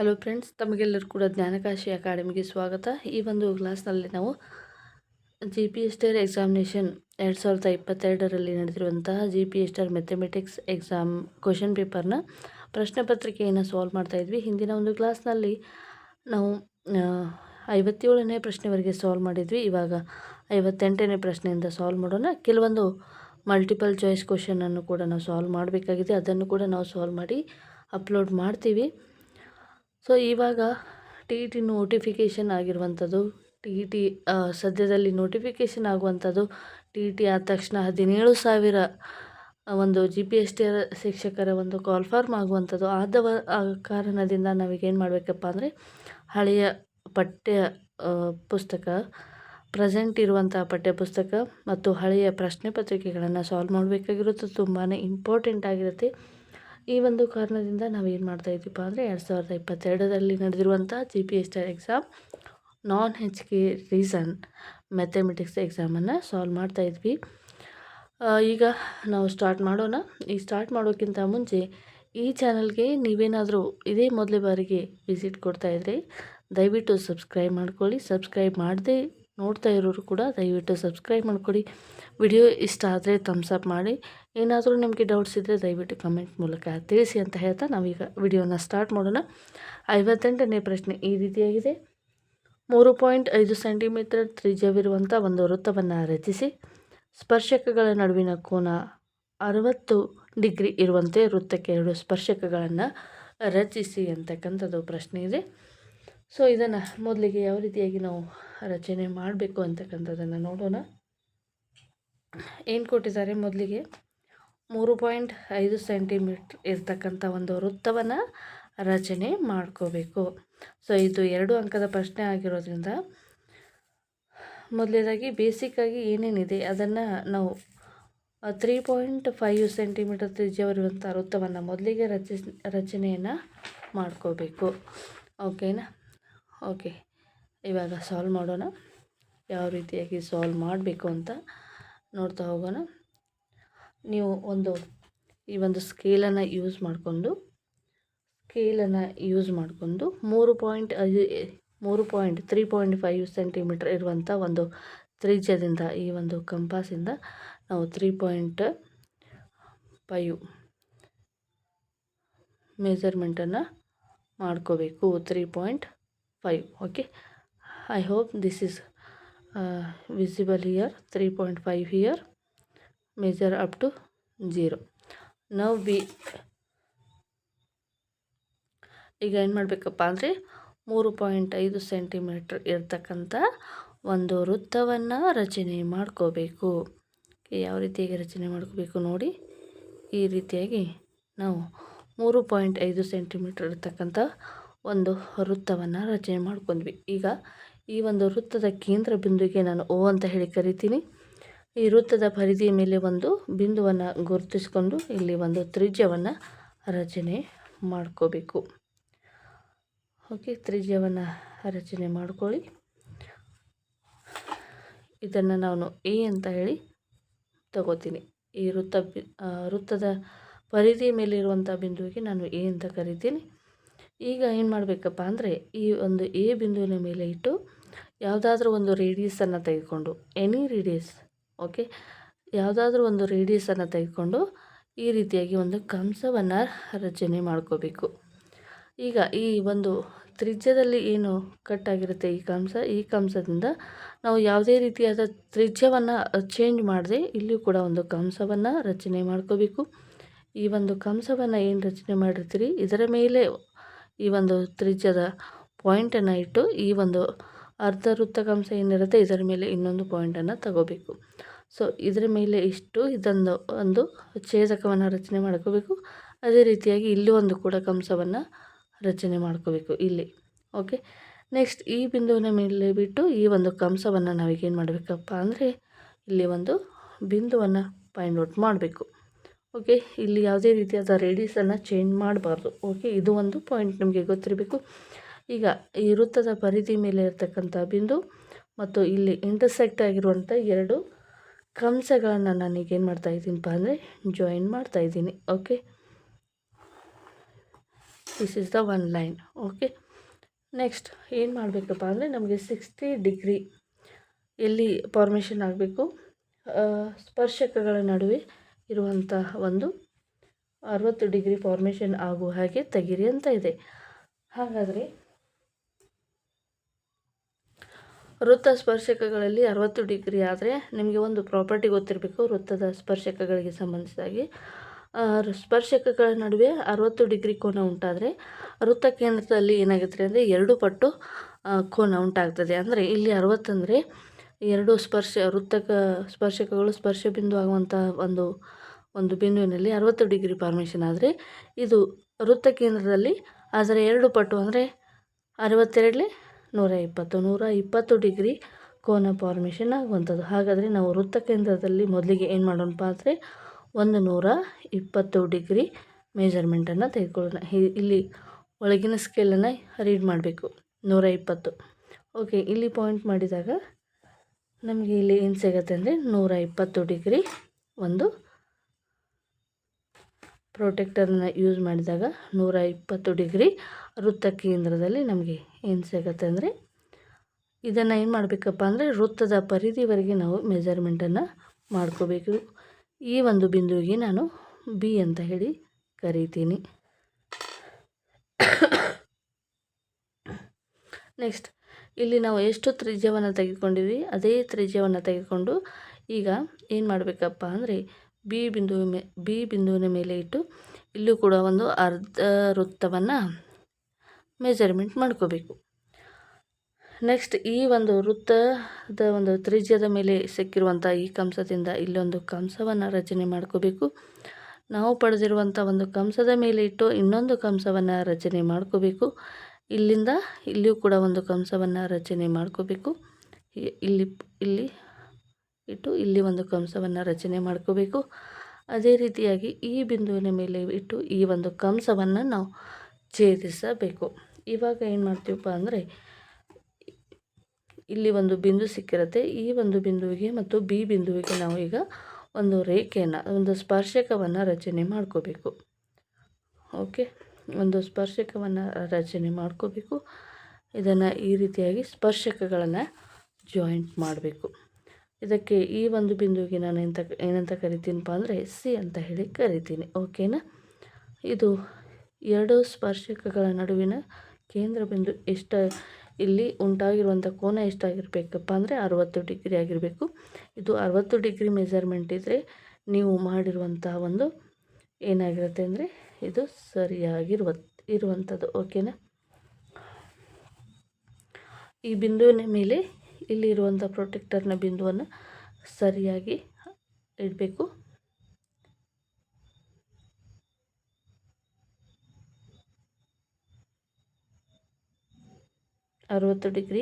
Hello friends, ತಮಗೆಲ್ಲರೂ ಕೂಡ ಜ್ಞಾನಕಾಶಿ ಅಕಾಡೆಮಿಗೆ ಸ್ವಾಗತ. ಈ ಒಂದು ಕ್ಲಾಸ್ನಲ್ಲಿ ನಾವು GPSTER ಎಕ್ಸಾಮಿನೇಷನ್ 2022ರಲ್ಲಿ ನಡೆದಿರುವಂತಹ GPSTER ಮ್ಯಾಥಮೆಟಿಕ್ಸ್ ಎಕ್ಸಾಮ್ ಕ್ವಶನ್ ಪೇಪರ್ನ ಪ್ರಶ್ನೆ ಪತ್ರಿಕೆಯನ್ನು ಸಾಲ್ವ್ ಮಾಡ್ತಾಯಿದ್ವಿ. ಹಿಂದಿನ ಒಂದು ಕ್ಲಾಸ್ನಲ್ಲಿ ನಾವು 57ನೇ ಪ್ರಶ್ನೆವರೆಗೆ ಸಾಲ್ವ್ ಮಾಡಿದ್ವಿ. ಇವಾಗ 58ನೇ ಪ್ರಶ್ನೆಯಿಂದ ಸಾಲ್ವ್ ಮಾಡೋಣ. ಕೆಲವೊಂದು ಮಲ್ಟಿಪಲ್ ಚಾಯ್ಸ್ ಕ್ವಶನನ್ನು ಕೂಡ ನಾವು ಸಾಲ್ವ್ ಮಾಡಬೇಕಾಗಿದೆ. ಅದನ್ನು ಕೂಡ ನಾವು ಸಾಲ್ವ್ ಮಾಡಿ ಅಪ್ಲೋಡ್ ಮಾಡ್ತೀವಿ. ಸೊ ಇವಾಗ TET ನೋಟಿಫಿಕೇಷನ್ ಆಗಿರುವಂಥದ್ದು, TET ಸದ್ಯದಲ್ಲಿ ನೋಟಿಫಿಕೇಷನ್ ಆಗುವಂಥದ್ದು. TET ಆದ ತಕ್ಷಣ 17,000 ಒಂದು GPSTER ಶಿಕ್ಷಕರ ಒಂದು ಕಾಲ್ಫಾರ್ಮ್ ಆಗುವಂಥದ್ದು. ಆ ಕಾರಣದಿಂದ ನಾವೀಗೇನು ಮಾಡಬೇಕಪ್ಪ ಅಂದರೆ ಹಳೆಯ ಪಠ್ಯ ಪುಸ್ತಕ, ಪ್ರೆಸೆಂಟ್ ಇರುವಂಥ ಪಠ್ಯಪುಸ್ತಕ ಮತ್ತು ಹಳೆಯ ಪ್ರಶ್ನೆ ಪತ್ರಿಕೆಗಳನ್ನು ಸಾಲ್ವ್ ಮಾಡಬೇಕಾಗಿರುತ್ತೆ. ತುಂಬಾ ಇಂಪಾರ್ಟೆಂಟ್ ಆಗಿರುತ್ತೆ. ಈ ಒಂದು ಕಾರಣದಿಂದ ನಾವೇನು ಮಾಡ್ತಾಯಿದ್ದೀವಿ ಅಂದರೆ 2022ರಲ್ಲಿ ನಡೆದಿರುವಂಥ GPSTER ಎಕ್ಸಾಮ್ ನಾನ್ HK ರೀಸನ್ ಮ್ಯಾಥಮೆಟಿಕ್ಸ್ ಎಕ್ಸಾಮನ್ನು ಸಾಲ್ವ್ ಮಾಡ್ತಾಯಿದ್ವಿ. ಈಗ ನಾವು ಸ್ಟಾರ್ಟ್ ಮಾಡೋಣ. ಈ ಸ್ಟಾರ್ಟ್ ಮಾಡೋಕ್ಕಿಂತ ಮುಂಚೆ ಈ ಚಾನಲ್ಗೆ ನೀವೇನಾದರೂ ಇದೇ ಮೊದಲೇ ಬಾರಿಗೆ ವಿಸಿಟ್ ಕೊಡ್ತಾಯಿದ್ರೆ ದಯವಿಟ್ಟು ಸಬ್ಸ್ಕ್ರೈಬ್ ಮಾಡ್ಕೊಳ್ಳಿ. ಸಬ್ಸ್ಕ್ರೈಬ್ ಮಾಡದೆ ನೋಡ್ತಾ ಇರೋರು ಕೂಡ ದಯವಿಟ್ಟು ಸಬ್ಸ್ಕ್ರೈಬ್ ಮಾಡ್ಕೊಳ್ಳಿ. ವಿಡಿಯೋ ಇಷ್ಟ ಆದರೆ ಥಮ್ಸ್ ಅಪ್ ಮಾಡಿ. ಏನಾದರೂ ನಿಮಗೆ ಡೌಟ್ಸ್ ಇದ್ದರೆ ದಯವಿಟ್ಟು ಕಮೆಂಟ್ ಮೂಲಕ ತಿಳಿಸಿ ಅಂತ ಹೇಳ್ತಾ ನಾವೀಗ ವಿಡಿಯೋನ ಸ್ಟಾರ್ಟ್ ಮಾಡೋಣ. 58ನೇ ಪ್ರಶ್ನೆ ಈ ರೀತಿಯಾಗಿದೆ. 3.5 ಸೆಂಟಿಮೀಟರ್ ತ್ರಿಜ್ಯವಿರುವಂಥ ಒಂದು ವೃತ್ತವನ್ನು ರಚಿಸಿ. ಸ್ಪರ್ಶಕಗಳ ನಡುವಿನ ಕೋನ 60 ಡಿಗ್ರಿ ಇರುವಂತೆ ವೃತ್ತಕ್ಕೆ 2 ಸ್ಪರ್ಶಕಗಳನ್ನು ರಚಿಸಿ ಅಂತಕ್ಕಂಥದ್ದು ಪ್ರಶ್ನೆ ಇದೆ. ಸೊ ಇದನ್ನು ಮೊದಲಿಗೆ ಯಾವ ರೀತಿಯಾಗಿ ನಾವು ರಚನೆ ಮಾಡಬೇಕು ಅಂತಕ್ಕಂಥದ್ದನ್ನು ನೋಡೋಣ. ಏನು ಕೊಟ್ಟಿದ್ದಾರೆ, ಮೊದಲಿಗೆ 3.5 ಸೆಂಟಿಮೀಟ್ರ್ ಇರ್ತಕ್ಕಂಥ ಒಂದು ವೃತ್ತವನ್ನು ರಚನೆ ಮಾಡ್ಕೋಬೇಕು. ಸೊ ಇದು 2 ಅಂಕದ ಪ್ರಶ್ನೆ ಆಗಿರೋದ್ರಿಂದ ಮೊದಲನೇದಾಗಿ ಬೇಸಿಕ್ಕಾಗಿ ಏನೇನಿದೆ ಅದನ್ನು ನಾವು 3.5 ಸೆಂಟಿಮೀಟರ್ ತ್ರಿಜ್ಯವಿರುವಂಥ ವೃತ್ತವನ್ನು ಮೊದಲಿಗೆ ರಚನೆಯನ್ನು ಮಾಡ್ಕೋಬೇಕು. ಓಕೆನಾ? ಓಕೆ, ಇವಾಗ ಸಾಲ್ವ್ ಮಾಡೋಣ. ಯಾವ ರೀತಿಯಾಗಿ ಸಾಲ್ವ್ ಮಾಡಬೇಕು ಅಂತ ನೋಡ್ತಾ ಹೋಗೋಣ. ನೀವು ಈ ಒಂದು ಸ್ಕೇಲನ್ನು ಯೂಸ್ ಮಾಡಿಕೊಂಡು 3.5 ಸೆಂಟಿಮೀಟರ್ ಇರುವಂಥ ಒಂದು ತ್ರಿಜ್ಯದಿಂದ ಈ ಒಂದು ಕಂಪಾಸಿಂದ ನಾವು 3.5 ಮೆಜರ್ಮೆಂಟನ್ನು ಮಾಡ್ಕೋಬೇಕು. 3.5. Okay, I hope this is visible here. 3.5 here, measure up to 0. now ಈಗ ಏನು ಮಾಡಬೇಕಪ್ಪ ಅಂದರೆ 3.5 ಸೆಂಟಿಮೀಟ್ರ್ ಇರ್ತಕ್ಕಂಥ ಒಂದು ವೃತ್ತವನ್ನು ರಚನೆ ಮಾಡ್ಕೋಬೇಕು. ಯಾವ ರೀತಿಯಾಗಿ ರಚನೆ ಮಾಡ್ಕೋಬೇಕು ನೋಡಿ. ಈ ರೀತಿಯಾಗಿ ನಾವು 3.5 ಸೆಂಟಿಮೀಟ್ರ್ ಇರ್ತಕ್ಕಂಥ ಒಂದು ವೃತ್ತವನ್ನು ರಚನೆ ಮಾಡ್ಕೊಂಡ್ವಿ. ಈಗ ಈ ಒಂದು ವೃತ್ತದ ಕೇಂದ್ರ ಬಿಂದುವಿಗೆ ನಾನು O ಅಂತ ಹೇಳಿ ಕರಿತೀನಿ. ಈ ವೃತ್ತದ ಪರಿಧಿಯ ಮೇಲೆ ಒಂದು ಬಿಂದುವನ್ನು ಗುರುತಿಸಿಕೊಂಡು ಇಲ್ಲಿ ಒಂದು ತ್ರಿಜ್ಯವನ್ನು ರಚನೆ ಮಾಡ್ಕೋಬೇಕು. ಓಕೆ, ತ್ರಿಜ್ಯವನ್ನು ರಚನೆ ಮಾಡ್ಕೊಳ್ಳಿ. ಇದನ್ನು ನಾನು A ಅಂತ ಹೇಳಿ ತಗೋತೀನಿ. ಈ ವೃತ್ತದ ಪರಿಧಿಯ ಮೇಲೆ ಇರುವಂಥ ಬಿಂದುವಿಗೆ ನಾನು A ಅಂತ ಕರಿತೀನಿ. ಈಗ ಏನು ಮಾಡಬೇಕಪ್ಪ ಅಂದರೆ ಈ ಒಂದು A ಬಿಂದುವಿನ ಮೇಲೆ ಇಟ್ಟು ಯಾವುದಾದ್ರೂ ಒಂದು ರೇಡಿಯಸನ್ನು ತೆಗೆದುಕೊಂಡು, ಎನಿ ರೇಡಿಯಸ್, ಓಕೆ, ಯಾವುದಾದ್ರೂ ಒಂದು ರೇಡಿಯಸನ್ನು ತೆಗೆದುಕೊಂಡು ಈ ರೀತಿಯಾಗಿ ಒಂದು ಕಂಸವನ್ನು ರಚನೆ ಮಾಡ್ಕೋಬೇಕು. ಈಗ ಈ ಒಂದು ತ್ರಿಜ್ಯದಲ್ಲಿ ಏನು ಕಟ್ಟಾಗಿರುತ್ತೆ ಈ ಕಂಸದಿಂದ ನಾವು ಯಾವುದೇ ರೀತಿಯಾದ ತ್ರಿಜ್ಯವನ್ನು ಚೇಂಜ್ ಮಾಡದೆ ಇಲ್ಲಿಯೂ ಕೂಡ ಒಂದು ಕಂಸವನ್ನು ರಚನೆ ಮಾಡ್ಕೋಬೇಕು. ಈ ಒಂದು ಕಂಸವನ್ನು ಏನು ರಚನೆ ಮಾಡಿರ್ತೀರಿ ಇದರ ಮೇಲೆ ಈ ಒಂದು ತ್ರಿಜ್ಯದ ಪಾಯಿಂಟನ್ನು ಇಟ್ಟು ಈ ಒಂದು ಅರ್ಧ ವೃತ್ತ ಕಂಸ ಏನಿರುತ್ತೆ ಇದರ ಮೇಲೆ ಇನ್ನೊಂದು ಪಾಯಿಂಟನ್ನು ತಗೋಬೇಕು. ಸೊ ಇದರ ಮೇಲೆ ಇಷ್ಟು ಒಂದು ಛೇದಕವನ್ನು ರಚನೆ ಮಾಡ್ಕೋಬೇಕು. ಅದೇ ರೀತಿಯಾಗಿ ಇಲ್ಲಿ ಒಂದು ಕೂಡ ಕಂಸವನ್ನು ರಚನೆ ಮಾಡ್ಕೋಬೇಕು ಇಲ್ಲಿ. ಓಕೆ, ನೆಕ್ಸ್ಟ್ ಈ ಬಿಂದುವಿನ ಮೇಲೆ ಬಿಟ್ಟು ಈ ಒಂದು ಕಂಸವನ್ನು ನಾವೀಗೇನು ಮಾಡಬೇಕಪ್ಪ ಅಂದರೆ ಇಲ್ಲಿ ಒಂದು ಬಿಂದುವನ್ನು ಫೈಂಡ್ ಔಟ್ ಮಾಡಬೇಕು. ಓಕೆ, ಇಲ್ಲಿ ಯಾವುದೇ ರೀತಿಯಾದ ರೇಡಿಯಸನ್ನು ಚೇಂಜ್ ಮಾಡಬಾರ್ದು. ಓಕೆ, ಇದು ಒಂದು ಪಾಯಿಂಟ್ ನಿಮಗೆ ಗೊತ್ತಿರಬೇಕು. ಈಗ ಈ ವೃತ್ತದ ಪರಿಧಿ ಮೇಲೆ ಇರ್ತಕ್ಕಂಥ ಬಿಂದು ಮತ್ತು ಇಲ್ಲಿ ಇಂಟರ್ಸೆಕ್ಟ್ ಆಗಿರುವಂಥ 2 ಕಂಸಗಳನ್ನು ನಾನೀಗೇನು ಮಾಡ್ತಾಯಿದ್ದೀನಪ್ಪ ಅಂದರೆ ಜಾಯಿನ್ ಮಾಡ್ತಾಯಿದ್ದೀನಿ. Okay, this is the one line. Okay, next ಏನು ಮಾಡಬೇಕಪ್ಪ ಅಂದರೆ ನಮಗೆ 60 ಡಿಗ್ರಿ ಎಲ್ಲಿ ಫಾರ್ಮೇಷನ್ ಆಗಬೇಕು, ಸ್ಪರ್ಶಕಗಳ ನಡುವೆ ಇರುವಂಥ ಒಂದು 60 ಡಿಗ್ರಿ ಫಾರ್ಮೇಷನ್ ಆಗುವ ಹಾಗೆ ತೆಗಿರಿ ಅಂತ ಇದೆ. ಹಾಗಾದರೆ ವೃತ್ತ ಸ್ಪರ್ಶಕಗಳಲ್ಲಿ 60 ಡಿಗ್ರಿ ಆದರೆ ನಿಮಗೆ ಒಂದು ಪ್ರಾಪರ್ಟಿ ಗೊತ್ತಿರಬೇಕು. ವೃತ್ತದ ಸ್ಪರ್ಶಕಗಳಿಗೆ ಸಂಬಂಧಿಸಿದಾಗಿ ಸ್ಪರ್ಶಕಗಳ ನಡುವೆ 60 ಡಿಗ್ರಿ ಕೋನ ಉಂಟಾದರೆ ವೃತ್ತ ಕೇಂದ್ರದಲ್ಲಿ ಏನಾಗುತ್ತೆ ಅಂದರೆ 2 ಪಟ್ಟು ಕೋನ ಉಂಟಾಗ್ತದೆ. ಅಂದರೆ ಇಲ್ಲಿ 60 ಅಂದರೆ 2 ಸ್ಪರ್ಶಕಗಳು ಸ್ಪರ್ಶ ಬಿಂದು ಆಗುವಂಥ ಒಂದು ಬಿಂದುವಿನಲ್ಲಿ 60 ಡಿಗ್ರಿ ಫಾರ್ಮೇಷನ್ ಆದರೆ ಇದು ವೃತ್ತ ಕೇಂದ್ರದಲ್ಲಿ ಅದರ 2 ಪಟ್ಟು ಅಂದರೆ 62 120 ಡಿಗ್ರಿ ಕೋನ ಫಾರ್ಮೇಷನ್ ಆಗುವಂಥದ್ದು. ಹಾಗಾದರೆ ನಾವು ವೃತ್ತ ಕೇಂದ್ರದಲ್ಲಿ ಮೊದಲಿಗೆ ಏನು ಮಾಡೋಣಪ್ಪ ಅಂದರೆ 120 ಡಿಗ್ರಿ ಮೆಜರ್ಮೆಂಟನ್ನು ತೆಗೆದುಕೊಳ್ಳೋಣ. ಇಲ್ಲಿ ಒಳಗಿನ ಸ್ಕೇಲನ್ನು ರೀಡ್ ಮಾಡಬೇಕು, 120. ಓಕೆ, ಇಲ್ಲಿ ಪಾಯಿಂಟ್ ಮಾಡಿದಾಗ ನಮಗೆ ಇಲ್ಲಿ ಏನು ಸಿಗುತ್ತೆ ಅಂದರೆ 120 ಡಿಗ್ರಿ ಒಂದು ಪ್ರೊಟೆಕ್ಟರನ್ನ ಯೂಸ್ ಮಾಡಿದಾಗ 120 ಡಿಗ್ರಿ ವೃತ್ತ ಕೇಂದ್ರದಲ್ಲಿ ನಮಗೆ ಏನು ಸಿಗುತ್ತೆ ಅಂದರೆ ಇದನ್ನು ಏನು ಮಾಡಬೇಕಪ್ಪ ಅಂದರೆ ವೃತ್ತದ ಪರಿಧಿವರೆಗೆ ನಾವು ಮೆಜರ್ಮೆಂಟನ್ನು ಮಾಡ್ಕೋಬೇಕು. ಈ ಒಂದು ಬಿಂದುವಿಗೆ ನಾನು ಬಿ ಅಂತ ಹೇಳಿ ಕರೀತೀನಿ. ನೆಕ್ಸ್ಟ್ ಇಲ್ಲಿ ನಾವು ಎಷ್ಟು ತ್ರಿಜ್ಯವನ್ನು ತೆಗೆದುಕೊಂಡಿವಿ ಅದೇ ತ್ರಿಜ್ಯವನ್ನು ತೆಗೆದುಕೊಂಡು ಈಗ ಏನು ಮಾಡಬೇಕಪ್ಪ ಅಂದರೆ ಬಿ ಬಿಂದುವಿನ ಮೇಲೆ ಇಟ್ಟು ಇಲ್ಲೂ ಕೂಡ ಒಂದು ಅರ್ಧ ವೃತ್ತವನ್ನು ಮೆಜರ್ಮೆಂಟ್ ಮಾಡ್ಕೋಬೇಕು. ನೆಕ್ಸ್ಟ್ ಈ ಒಂದು ವೃತ್ತದ ಒಂದು ತ್ರಿಜ್ಯದ ಮೇಲೆ ಸಿಕ್ಕಿರುವಂಥ ಈ ಕಂಸದಿಂದ ಇಲ್ಲೊಂದು ಕಂಸವನ್ನು ರಚನೆ ಮಾಡ್ಕೋಬೇಕು. ನಾವು ಪಡೆದಿರುವಂಥ ಒಂದು ಕಂಸದ ಮೇಲೆ ಇಟ್ಟು ಇನ್ನೊಂದು ಕಂಸವನ್ನು ರಚನೆ ಮಾಡ್ಕೋಬೇಕು. ಇಲ್ಲಿಂದ ಇಲ್ಲಿಯೂ ಕೂಡ ಒಂದು ಕಂಸವನ್ನು ರಚನೆ ಮಾಡ್ಕೋಬೇಕು. ಇಲ್ಲಿ ಇಟ್ಟು ಇಲ್ಲಿ ಒಂದು ಕಂಸವನ್ನು ರಚನೆ ಮಾಡ್ಕೋಬೇಕು. ಅದೇ ರೀತಿಯಾಗಿ ಈ ಬಿಂದುವಿನ ಮೇಲೆ ಇಟ್ಟು ಈ ಒಂದು ಕಂಸವನ್ನು ನಾವು ಛೇದಿಸಬೇಕು. ಇವಾಗ ಏನು ಮಾಡ್ತೀವಪ್ಪ ಅಂದರೆ ಇಲ್ಲಿ ಒಂದು ಬಿಂದು ಸಿಕ್ಕಿರುತ್ತೆ. ಈ ಒಂದು ಬಿಂದುವಿಗೆ ಮತ್ತು ಬಿ ಬಿಂದುವಿಗೆ ನಾವು ಈಗ ಒಂದು ರೇಖೆಯನ್ನು ಒಂದು ಸ್ಪರ್ಶಕವನ್ನು ರಚನೆ ಮಾಡ್ಕೋಬೇಕು. ಓಕೆ, ಒಂದು ಸ್ಪರ್ಶಕವನ್ನು ರಚನೆ ಮಾಡ್ಕೋಬೇಕು. ಇದನ್ನು ಈ ರೀತಿಯಾಗಿ ಸ್ಪರ್ಶಕಗಳನ್ನು ಜಾಯಿಂಟ್ ಮಾಡಬೇಕು. ಇದಕ್ಕೆ ಈ ಒಂದು ಬಿಂದುವಿಗೆ ನಾನು ಏನಂತ ಕರಿತೀನಪ್ಪ ಅಂದರೆ ಸಿ ಅಂತ ಹೇಳಿ ಕರಿತೀನಿ. ಓಕೆನಾ, ಇದು 2 ಸ್ಪರ್ಶಕಗಳ ನಡುವಿನ ಕೇಂದ್ರ ಬಿಂದು ಇಲ್ಲಿ ಉಂಟಾಗಿರುವಂಥ ಕೋನ ಎಷ್ಟಾಗಿರಬೇಕಪ್ಪ ಅಂದರೆ 60 ಡಿಗ್ರಿ ಆಗಿರಬೇಕು. ಇದು 60 ಡಿಗ್ರಿ ಮೆಜರ್ಮೆಂಟ್ ಇದ್ದರೆ ನೀವು ಮಾಡಿರುವಂಥ ಒಂದು ಏನಾಗಿರುತ್ತೆ ಅಂದರೆ ಇದು ಇರುವಂಥದ್ದು. ಓಕೆನಾ, ಈ ಬಿಂದುವಿನ ಮೇಲೆ ಇಲ್ಲಿರುವಂಥ ಪ್ರೊಟೆಕ್ಟರ್ನ ಬಿಂದುವನ್ನು ಸರಿಯಾಗಿ ಇಡಬೇಕು. ಅರವತ್ತು ಡಿಗ್ರಿ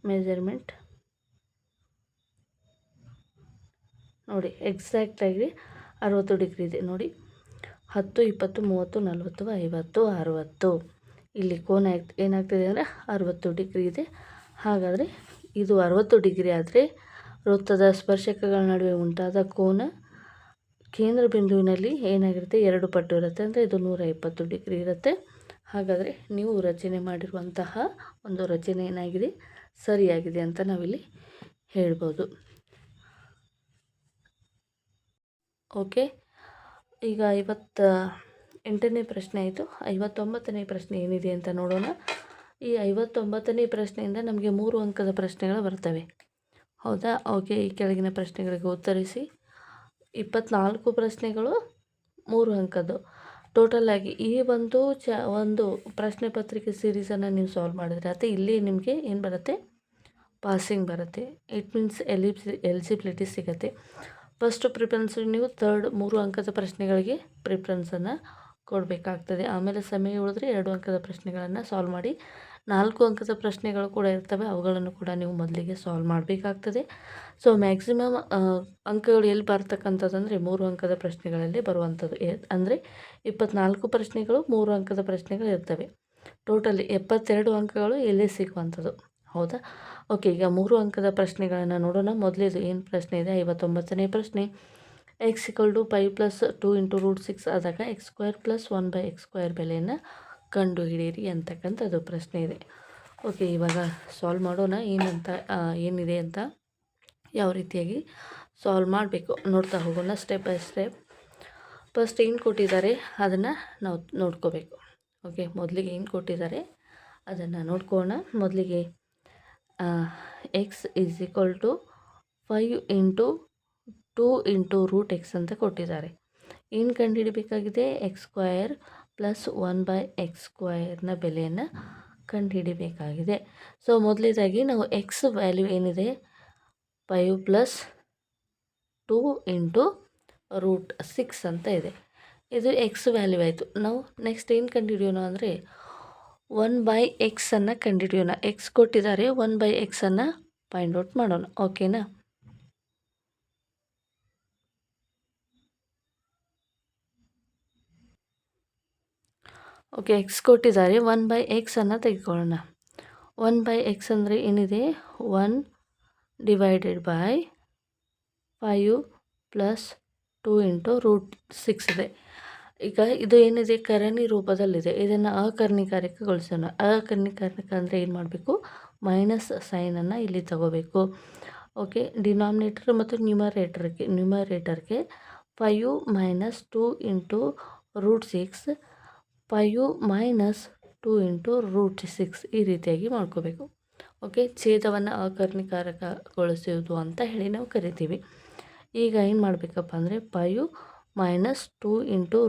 ಮೆಜರ್ಮೆಂಟ್ ನೋಡಿ, ಎಕ್ಸಾಕ್ಟಾಗಿ 60 ಡಿಗ್ರಿ ಇದೆ ನೋಡಿ. 10, 20, 30, 40, 50, 60 ಇಲ್ಲಿ ಕೋನ ಏನಾಗ್ತಿದೆ ಅಂದರೆ 60 ಡಿಗ್ರಿ ಇದೆ. ಹಾಗಾದರೆ ಇದು 60 ಡಿಗ್ರಿ ಆದರೆ ವೃತ್ತದ ಸ್ಪರ್ಶಕಗಳ ನಡುವೆ ಉಂಟಾದ ಕೋನ ಕೇಂದ್ರ ಬಿಂದುವಿನಲ್ಲಿ ಏನಾಗಿರುತ್ತೆ 2 ಪಟ್ಟು ಇರುತ್ತೆ. ಅಂದರೆ ಇದು 120 ಡಿಗ್ರಿ ಇರುತ್ತೆ. ಹಾಗಾದರೆ ನೀವು ರಚನೆ ಮಾಡಿರುವಂತಹ ಒಂದು ರಚನೆ ಏನಾಗಿದೆ ಸರಿಯಾಗಿದೆ ಅಂತ ನಾವಿಲ್ಲಿ ಹೇಳ್ಬೋದು. ಓಕೆ, ಈಗ 58ನೇ ಪ್ರಶ್ನೆ ಆಯಿತು. 59ನೇ ಪ್ರಶ್ನೆ ಏನಿದೆ ಅಂತ ನೋಡೋಣ. ಈ 59ನೇ ಪ್ರಶ್ನೆಯಿಂದ ನಮಗೆ 3 ಅಂಕದ ಪ್ರಶ್ನೆಗಳು ಬರ್ತವೆ, ಹೌದಾ? ಓಕೆ, ಈ ಕೆಳಗಿನ ಪ್ರಶ್ನೆಗಳಿಗೆ ಉತ್ತರಿಸಿ. 24 ಪ್ರಶ್ನೆಗಳು 3 ಅಂಕದ್ದು. ಟೋಟಲ್ ಆಗಿ ಈ ಒಂದು ಪ್ರಶ್ನೆ ಪತ್ರಿಕೆ ಸೀರೀಸನ್ನು ನೀವು ಸಾಲ್ವ್ ಮಾಡಿದರೆ ಅಥವಾ ಇಲ್ಲಿ ನಿಮಗೆ ಏನು ಬರುತ್ತೆ, ಪಾಸಿಂಗ್ ಬರುತ್ತೆ. ಇಟ್ ಮೀನ್ಸ್ ಎಲಿಜಿಬಿಲಿಟಿ ಸಿಗುತ್ತೆ. ಫಸ್ಟ್ ಪ್ರಿಫರೆನ್ಸ್ ನೀವು 3 ಅಂಕದ ಪ್ರಶ್ನೆಗಳಿಗೆ ಪ್ರಿಫರೆನ್ಸನ್ನು ಕೊಡಬೇಕಾಗ್ತದೆ. ಆಮೇಲೆ ಸಮಯ ಉಳಿದ್ರೆ 2 ಅಂಕದ ಪ್ರಶ್ನೆಗಳನ್ನು ಸಾಲ್ವ್ ಮಾಡಿ. 4 ಅಂಕದ ಪ್ರಶ್ನೆಗಳು ಕೂಡ ಇರ್ತವೆ, ಅವುಗಳನ್ನು ಕೂಡ ನೀವು ಮೊದಲಿಗೆ ಸಾಲ್ವ್ ಮಾಡಬೇಕಾಗ್ತದೆ. ಸೊ ಮ್ಯಾಕ್ಸಿಮಮ್ ಅಂಕಗಳು ಎಲ್ಲಿ ಬರ್ತಕ್ಕಂಥದ್ದು ಅಂದರೆ 3 ಅಂಕದ ಪ್ರಶ್ನೆಗಳಲ್ಲಿ ಬರುವಂಥದ್ದು. ಅಂದರೆ 24 ಪ್ರಶ್ನೆಗಳು 3 ಅಂಕದ ಪ್ರಶ್ನೆಗಳು ಇರ್ತವೆ. ಟೋಟಲಿ 72 ಅಂಕಗಳು ಎಲ್ಲಿ ಸಿಗುವಂಥದ್ದು, ಹೌದಾ? ಓಕೆ, ಈಗ 3 ಅಂಕದ ಪ್ರಶ್ನೆಗಳನ್ನು ನೋಡೋಣ. ಮೊದಲೇದು ಏನು ಪ್ರಶ್ನೆ ಇದೆ, 59ನೇ ಪ್ರಶ್ನೆ. X equal to pi plus 2 into root 6 ಆದಾಗ ಎಕ್ಸ್ ಸ್ಕ್ವೇರ್ ಪ್ಲಸ್ 1/x² ಬೆಲೆಯನ್ನು ಕಂಡುಹಿಡಿಯಿರಿ ಅಂತಕ್ಕಂಥದ್ದು ಪ್ರಶ್ನೆ ಇದೆ. ಓಕೆ, ಇವಾಗ ಸಾಲ್ವ್ ಮಾಡೋಣ ಏನಿದೆ ಅಂತ, ಯಾವ ರೀತಿಯಾಗಿ ಸಾಲ್ವ್ ಮಾಡಬೇಕು ನೋಡ್ತಾ ಹೋಗೋಣ ಸ್ಟೆಪ್ ಬೈ ಸ್ಟೆಪ್. ಫಸ್ಟ್ ಏನು ಕೊಟ್ಟಿದ್ದಾರೆ ಅದನ್ನು ನಾವು ನೋಡ್ಕೋಬೇಕು. ಓಕೆ, ಮೊದಲಿಗೆ ಏನು ಕೊಟ್ಟಿದ್ದಾರೆ ಅದನ್ನು ನೋಡ್ಕೋಣ. ಮೊದಲಿಗೆ x is equal to 5 into 2 into root x ಅಂತ ಕೊಟ್ಟಿದ್ದಾರೆ. ಏನು ಕಂಡುಹಿಡಿಬೇಕಾಗಿದೆ? ಎಕ್ಸ್ ಸ್ಕ್ವಯರ್ ಪ್ಲಸ್ 1/x² ಬೆಲೆಯನ್ನು ಕಂಡುಹಿಡಿಬೇಕಾಗಿದೆ. ಸೊ ಮೊದಲೇದಾಗಿ ನಾವು ಎಕ್ಸ್ ವ್ಯಾಲ್ಯೂ ಏನಿದೆ 5 ಪ್ಲಸ್ 2 ಇಂಟು ರೂಟ್ 6 ಅಂತ ಇದೆ. ಇದು ಎಕ್ಸ್ ವ್ಯಾಲ್ಯೂ ಆಯಿತು. ನಾವು ನೆಕ್ಸ್ಟ್ ಏನು ಕಂಡುಹಿಡಿಯೋಣ ಅಂದರೆ 1/x ಕಂಡುಹಿಡಿಯೋಣ. ಎಕ್ಸ್ ಕೊಟ್ಟಿದ್ದಾರೆ, 1/x ಫೈಂಡ್ ಔಟ್ ಮಾಡೋಣ. ಓಕೆನಾ? ಓಕೆ, ಎಕ್ಸ್ ಕೊಟ್ಟಿದ್ದಾರೆ, 1/x ತೆಗೆದುಕೊಳ್ಳೋಣ. 1/x ಅಂದರೆ ಏನಿದೆ? 1 divided by 5 plus 2 into root 6 ಇದೆ. ಈಗ ಇದು ಏನಿದೆ? ಕರಣಿ ರೂಪದಲ್ಲಿದೆ. ಇದನ್ನು ಅಕರ್ಣಿಕಾರಕಗೊಳಿಸೋಣ. ಅಕರ್ಣಿಕಾರಕ ಅಂದರೆ ಏನು ಮಾಡಬೇಕು? ಮೈನಸ್ ಸೈನನ್ನು ಇಲ್ಲಿ ತಗೋಬೇಕು. ಓಕೆ, ಡಿನಾಮಿನೇಟರ್ ಮತ್ತು ನ್ಯೂಮರೇಟರ್ಗೆ 5 minus 2 into root 6, 5 minus 2 into root 6 ಈ ರೀತಿಯಾಗಿ ಮಾಡ್ಕೋಬೇಕು. ಓಕೆ, ಛೇದವನ್ನು ಅಕರ್ಣಿಕಾರಕಗೊಳಿಸುವುದು ಅಂತ ಹೇಳಿ ನಾವು ಕರಿತೀವಿ. ಈಗ ಏನು ಮಾಡಬೇಕಪ್ಪ ಅಂದರೆ 5 minus 2 into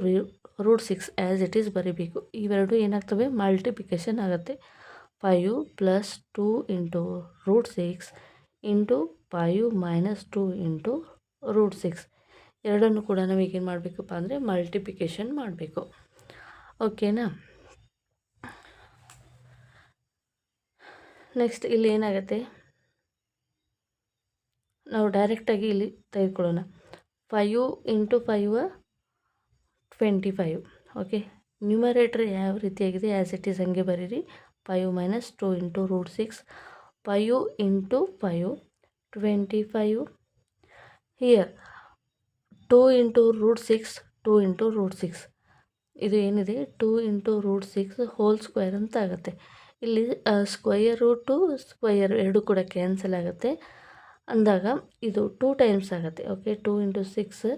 root 6 as it is ಬರೀಬೇಕು. ಇವೆರಡು ಏನಾಗ್ತವೆ? ಮಲ್ಟಿಪ್ಲಿಕೇಶನ್ ಆಗುತ್ತೆ. 5 plus 2 into root 6 into 5 minus 2 into root 6 ಎರಡನ್ನು ಕೂಡ ನಾವು ಈಗೇನು ಮಾಡಬೇಕಪ್ಪ ಅಂದರೆ ಮಲ್ಟಿಪ್ಲಿಕೇಶನ್ ಮಾಡಬೇಕು. ಓಕೆನಾ? ನೆಕ್ಸ್ಟ್ ಇಲ್ಲಿ ಏನಾಗುತ್ತೆ? ನಾವು ಡೈರೆಕ್ಟಾಗಿ ಇಲ್ಲಿ ತೆಗೆದುಕೊಳ್ಳೋಣ. 5 ಇಂಟು 5 25. ಓಕೆ, ನ್ಯೂಮರೇಟರ್ ಯಾವ ರೀತಿಯಾಗಿದೆ? ಆ್ಯಸ್ ಇಟ್ ಈಸ್ ಹಂಗೆ ಬರೀರಿ. 5 minus 2 into root 6, 5 into 5 25. Here 2 into root 6, 2 into root 6 ಇದು ಏನಿದೆ? 2 ಇಂಟು ರೂಟ್ 6 ಹೋಲ್ ಸ್ಕ್ವೇರ್ ಅಂತ ಆಗುತ್ತೆ. ಇಲ್ಲಿ ಸ್ಕ್ವಯರ್ ರೂಟು ಸ್ಕ್ವಯರ್ ಎರಡು ಕೂಡ ಕ್ಯಾನ್ಸಲ್ ಆಗುತ್ತೆ. ಅಂದಾಗ ಇದು 2 ಟೈಮ್ಸ್ ಆಗುತ್ತೆ. Okay, 2 into 6,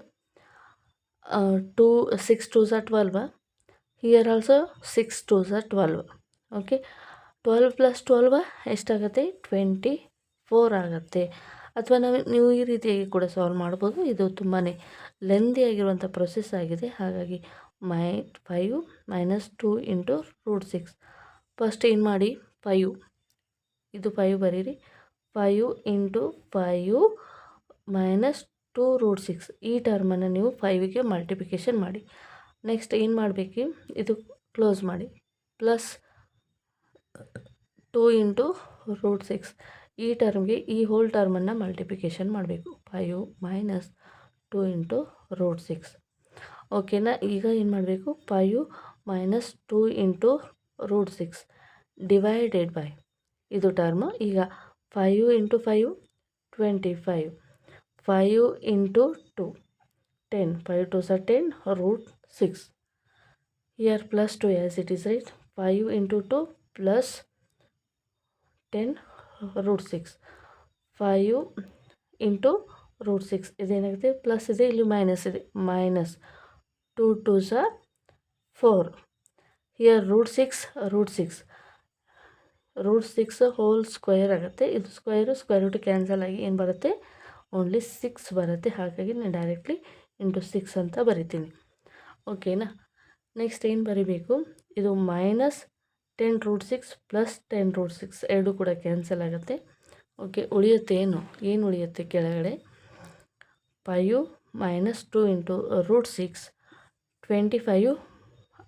6 2s are 12. Here also 6 2s are 12. Okay, 12 plus 12 ಎಷ್ಟಾಗುತ್ತೆ? 24 ಆಗುತ್ತೆ. ಅಥವಾ ನೀವು ಈ ರೀತಿಯಾಗಿ ಕೂಡ ಸಾಲ್ವ್ ಮಾಡ್ಬೋದು. ಇದು ತುಂಬಾ ಲೆಂದಿ ಆಗಿರುವಂಥ ಪ್ರೊಸೆಸ್ ಆಗಿದೆ. ಹಾಗಾಗಿ 5 ಮೈನಸ್ 2 ಇಂಟು ರೂಟ್ 6. ಫಸ್ಟ್ ಏನು ಮಾಡಿ? 5 ಇದು 5 ಬರೀರಿ. 5 ಇಂಟು 5 ಮೈನಸ್ 2 ರೂಟ್ 6 ಈ ಟರ್ಮನ್ನು ನೀವು 5ಗೆ ಮಲ್ಟಿಪ್ಲಿಕೇಶನ್ ಮಾಡಿ. ನೆಕ್ಸ್ಟ್ ಏನು ಮಾಡಬೇಕು? ಇದು ಕ್ಲೋಸ್ ಮಾಡಿ. ಪ್ಲಸ್ 2 ಇಂಟು ರೂಟ್ 6 ಈ ಟರ್ಮ್ಗೆ ಈ ಹೋಲ್ ಟರ್ಮನ್ನು ಮಲ್ಟಿಪ್ಲಿಕೇಶನ್ ಮಾಡಬೇಕು. 5 ಮೈನಸ್ 2 ಇಂಟು ರೂಟ್ 6. ಓಕೆನಾ? ಈಗ ಏನು ಮಾಡಬೇಕು? 5 minus 2 into root 6 divided by ಇದು ಟರ್ಮು. ಈಗ 5 into 5 25, 5 into 2 10, 5 2s are 10 root 6. Here plus 2 as it is right. 5 into 2 plus 10 root 6, 5 into root 6 ಇದೇನಾಗುತ್ತೆ? ಪ್ಲಸ್ ಇದೆ, ಇಲ್ಲಿ ಮೈನಸ್ ಇದೆ. Minus 2 2s are 4. Here root 6 root 6 whole square ಆಗುತ್ತೆ. ಇದು square root cancel ಆಗಿ ಏನು ಬರುತ್ತೆ? ಓನ್ಲಿ 6 ಬರುತ್ತೆ. ಹಾಗಾಗಿ ನಾನು ಡೈರೆಕ್ಟ್ಲಿ ಇಂಟು 6 ಅಂತ ಬರಿತೀನಿ. ಓಕೆನಾ? ನೆಕ್ಸ್ಟ್ ಏನು ಬರಿಬೇಕು? ಇದು ಮೈನಸ್ 10 ರೂಟ್ 6 ಪ್ಲಸ್ 10 ರೂಟ್ 6 ಎರಡು ಕೂಡ ಕ್ಯಾನ್ಸಲ್ ಆಗುತ್ತೆ. ಓಕೆ, ಉಳಿಯುತ್ತೆ ಏನು ಉಳಿಯುತ್ತೆ ಕೆಳಗಡೆ? 5 ಮೈನಸ್ 2 ಇಂಟು ರೂಟ್ 6 25,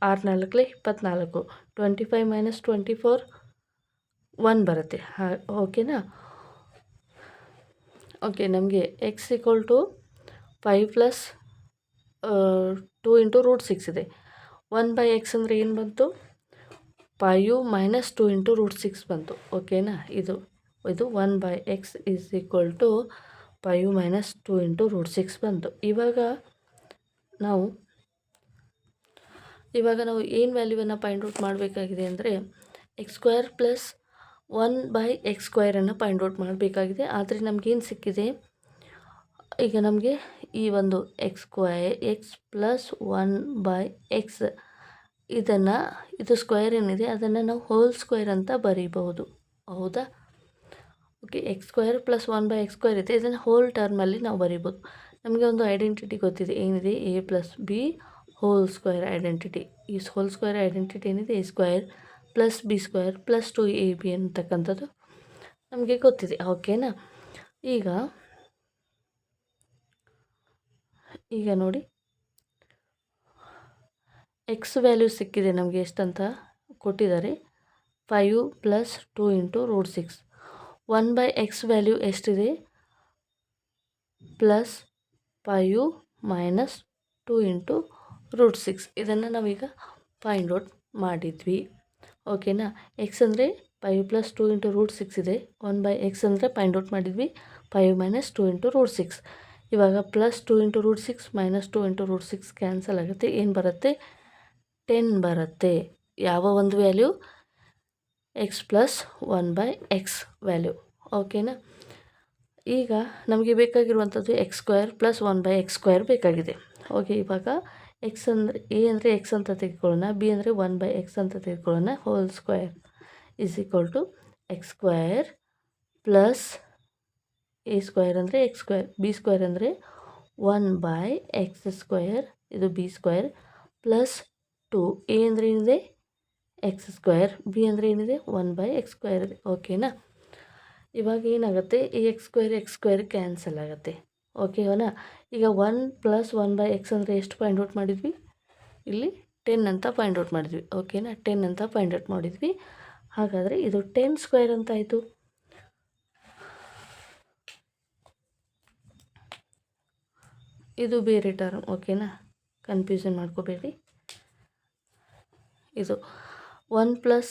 6 4 24, 25 ಮೈನಸ್ 24 1 ಬರುತ್ತೆ. ಓಕೆನಾ? ಓಕೆ, ನಮಗೆ x equal to 5 plus 2 into root 6 ಇದೆ. 1/x ಅಂದರೆ ಏನು ಬಂತು? 5 ಮೈನಸ್ 2 ಇಂಟು ರೂಟ್ 6 ಬಂತು. ಓಕೆನಾ? ಇದು 1/x is equal to 5 minus 2 into root 6 ಬಂತು. ಇವಾಗ ನಾವು ಏನು ವ್ಯಾಲ್ಯೂವನ್ನು ಫೈಂಡ್ ಔಟ್ ಮಾಡಬೇಕಾಗಿದೆ ಅಂದರೆ X square plus 1/x² find out ಮಾಡಬೇಕಾಗಿದೆ. ಆದರೆ ನಮಗೇನು ಸಿಕ್ಕಿದೆ, ಈಗ ನಮಗೆ ಈ ಒಂದು x ಪ್ಲಸ್ 1/x ಇದು ಸ್ಕ್ವೇರ್ ಏನಿದೆ ಅದನ್ನು ನಾವು ಹೋಲ್ ಸ್ಕ್ವೇರ್ ಅಂತ ಬರೀಬಹುದು, ಹೌದಾ? ಓಕೆ, x² ಪ್ಲಸ್ 1/x² ಇದೆ, ಇದನ್ನು ಹೋಲ್ ಟರ್ಮಲ್ಲಿ ನಾವು ಬರೀಬೋದು. ನಮಗೆ ಒಂದು ಐಡೆಂಟಿಟಿ ಗೊತ್ತಿದೆ, ಏನಿದೆ? a plus b whole square identity. ಈ ಹೋಲ್ ಸ್ಕ್ವೇರ್ ಐಡೆಂಟಿಟಿ ಏನಿದೆ, a² plus b² plus 2ab ಅಂತಕ್ಕಂಥದ್ದು ನಮಗೆ ಗೊತ್ತಿದೆ, ಓಕೆನಾ? ಈಗ ನೋಡಿ, ಎಕ್ಸ್ ವ್ಯಾಲ್ಯೂ ಸಿಕ್ಕಿದೆ ನಮಗೆ, ಎಷ್ಟಂತ ಕೊಟ್ಟಿದ್ದಾರೆ, 5 plus 2 into root 6. 1/x value ಎಷ್ಟಿದೆ, ಪ್ಲಸ್ 5 ಮೈನಸ್ 2 ಇಂಟು ರೂಟ್ 6. ಇದನ್ನು ನಾವೀಗ ಫೈಂಡ್ ಔಟ್ ಮಾಡಿದ್ವಿ, ಓಕೆನಾ? ಎಕ್ಸ್ ಅಂದರೆ 5 ಪ್ಲಸ್ 2 ಇಂಟು ರೂಟ್ 6 ಇದೆ. 1/x ಅಂದರೆ ಫೈಂಡ್ ಔಟ್ ಮಾಡಿದ್ವಿ 5 ಮೈನಸ್ 2 ಇಂಟು ರೂಟ್ 6. ಇವಾಗ plus 2 into root 6 minus 2 into root 6 cancel ಆಗುತ್ತೆ. ಏನು ಬರುತ್ತೆ? 10 ಬರುತ್ತೆ. ಯಾವ ಒಂದು value? X plus 1/x value, ಓಕೆನಾ? ಈಗ ನಮಗೆ ಬೇಕಾಗಿರುವಂಥದ್ದು x² ಪ್ಲಸ್ 1/x² ಬೇಕಾಗಿದೆ. ಓಕೆ, ಇವಾಗ ಎಕ್ಸ್ ಅಂದರೆ ಎ ಅಂದರೆ ಎಕ್ಸ್ ಅಂತ ತೆಗೆದುಕೊಳ್ಳೋಣ, ಬಿ ಅಂದರೆ 1/x ಅಂತ ತೆಗೆದುಕೊಳ್ಳೋಣ. Whole square is equal to x² plus a² ಅಂದರೆ x², b² ಅಂದರೆ 1/x², ಇದು b² ಪ್ಲಸ್ 2. a ಅಂದರೆ ಏನಿದೆ? x², b ಅಂದರೆ ಏನಿದೆ? 1/x² ಇದೆ, ಓಕೆನಾ? ಇವಾಗ ಏನಾಗುತ್ತೆ, ಈ x² ಕ್ಯಾನ್ಸಲ್ ಆಗುತ್ತೆ, ಓಕೆನಾ? ಈಗ 1 ಪ್ಲಸ್ 1/x ಅಂದರೆ ಎಷ್ಟು ಫೈಂಡ್ ಔಟ್ ಮಾಡಿದ್ವಿ? ಇಲ್ಲಿ 10 ಅಂತ ಫೈಂಡ್ ಔಟ್ ಮಾಡಿದ್ವಿ, ಓಕೆನಾ? 10 ಅಂತ ಫೈಂಡ್ ಔಟ್ ಮಾಡಿದ್ವಿ. ಹಾಗಾದರೆ ಇದು 10² ಅಂತ ಆಯಿತು. ಇದು ಬೇರೆ ಟರ್ಮ್, ಓಕೆನಾ? ಕನ್ಫ್ಯೂಷನ್ ಮಾಡ್ಕೋಬೇಡಿ. ಇದು 1 ಪ್ಲಸ್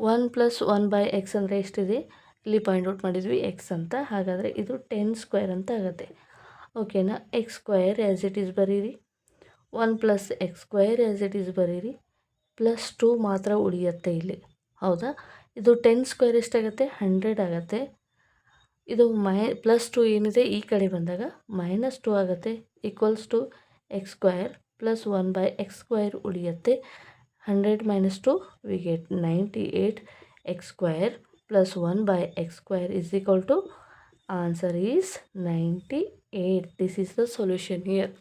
1/x ಅಂದರೆ ಎಷ್ಟಿದೆ? ಇಲ್ಲಿ ಫೈಂಡ್ ಔಟ್ ಮಾಡಿದ್ವಿ x ಅಂತ, ಹಾಗಾದರೆ ಇದು 10² ಅಂತ ಆಗುತ್ತೆ, ಓಕೆನಾ? x² ಆ್ಯಸ್ ಇಟ್ ಈಸ್ ಬರೀರಿ, 1 plus x² as it is ಬರೀರಿ, ಪ್ಲಸ್ 2 ಮಾತ್ರ ಉಳಿಯುತ್ತೆ ಇಲ್ಲಿ, ಹೌದಾ? ಇದು 10² ಎಷ್ಟಾಗುತ್ತೆ? 100 ಆಗುತ್ತೆ. ಇದು ಪ್ಲಸ್ 2 ಏನಿದೆ ಈ ಕಡೆ ಬಂದಾಗ ಮೈನಸ್ 2 ಆಗುತ್ತೆ, equals to x² plus 1/x² ಉಳಿಯುತ್ತೆ. 100 minus 2 we get 98. x² plus 1/x² is equal to, answer is 98. This is the solution here,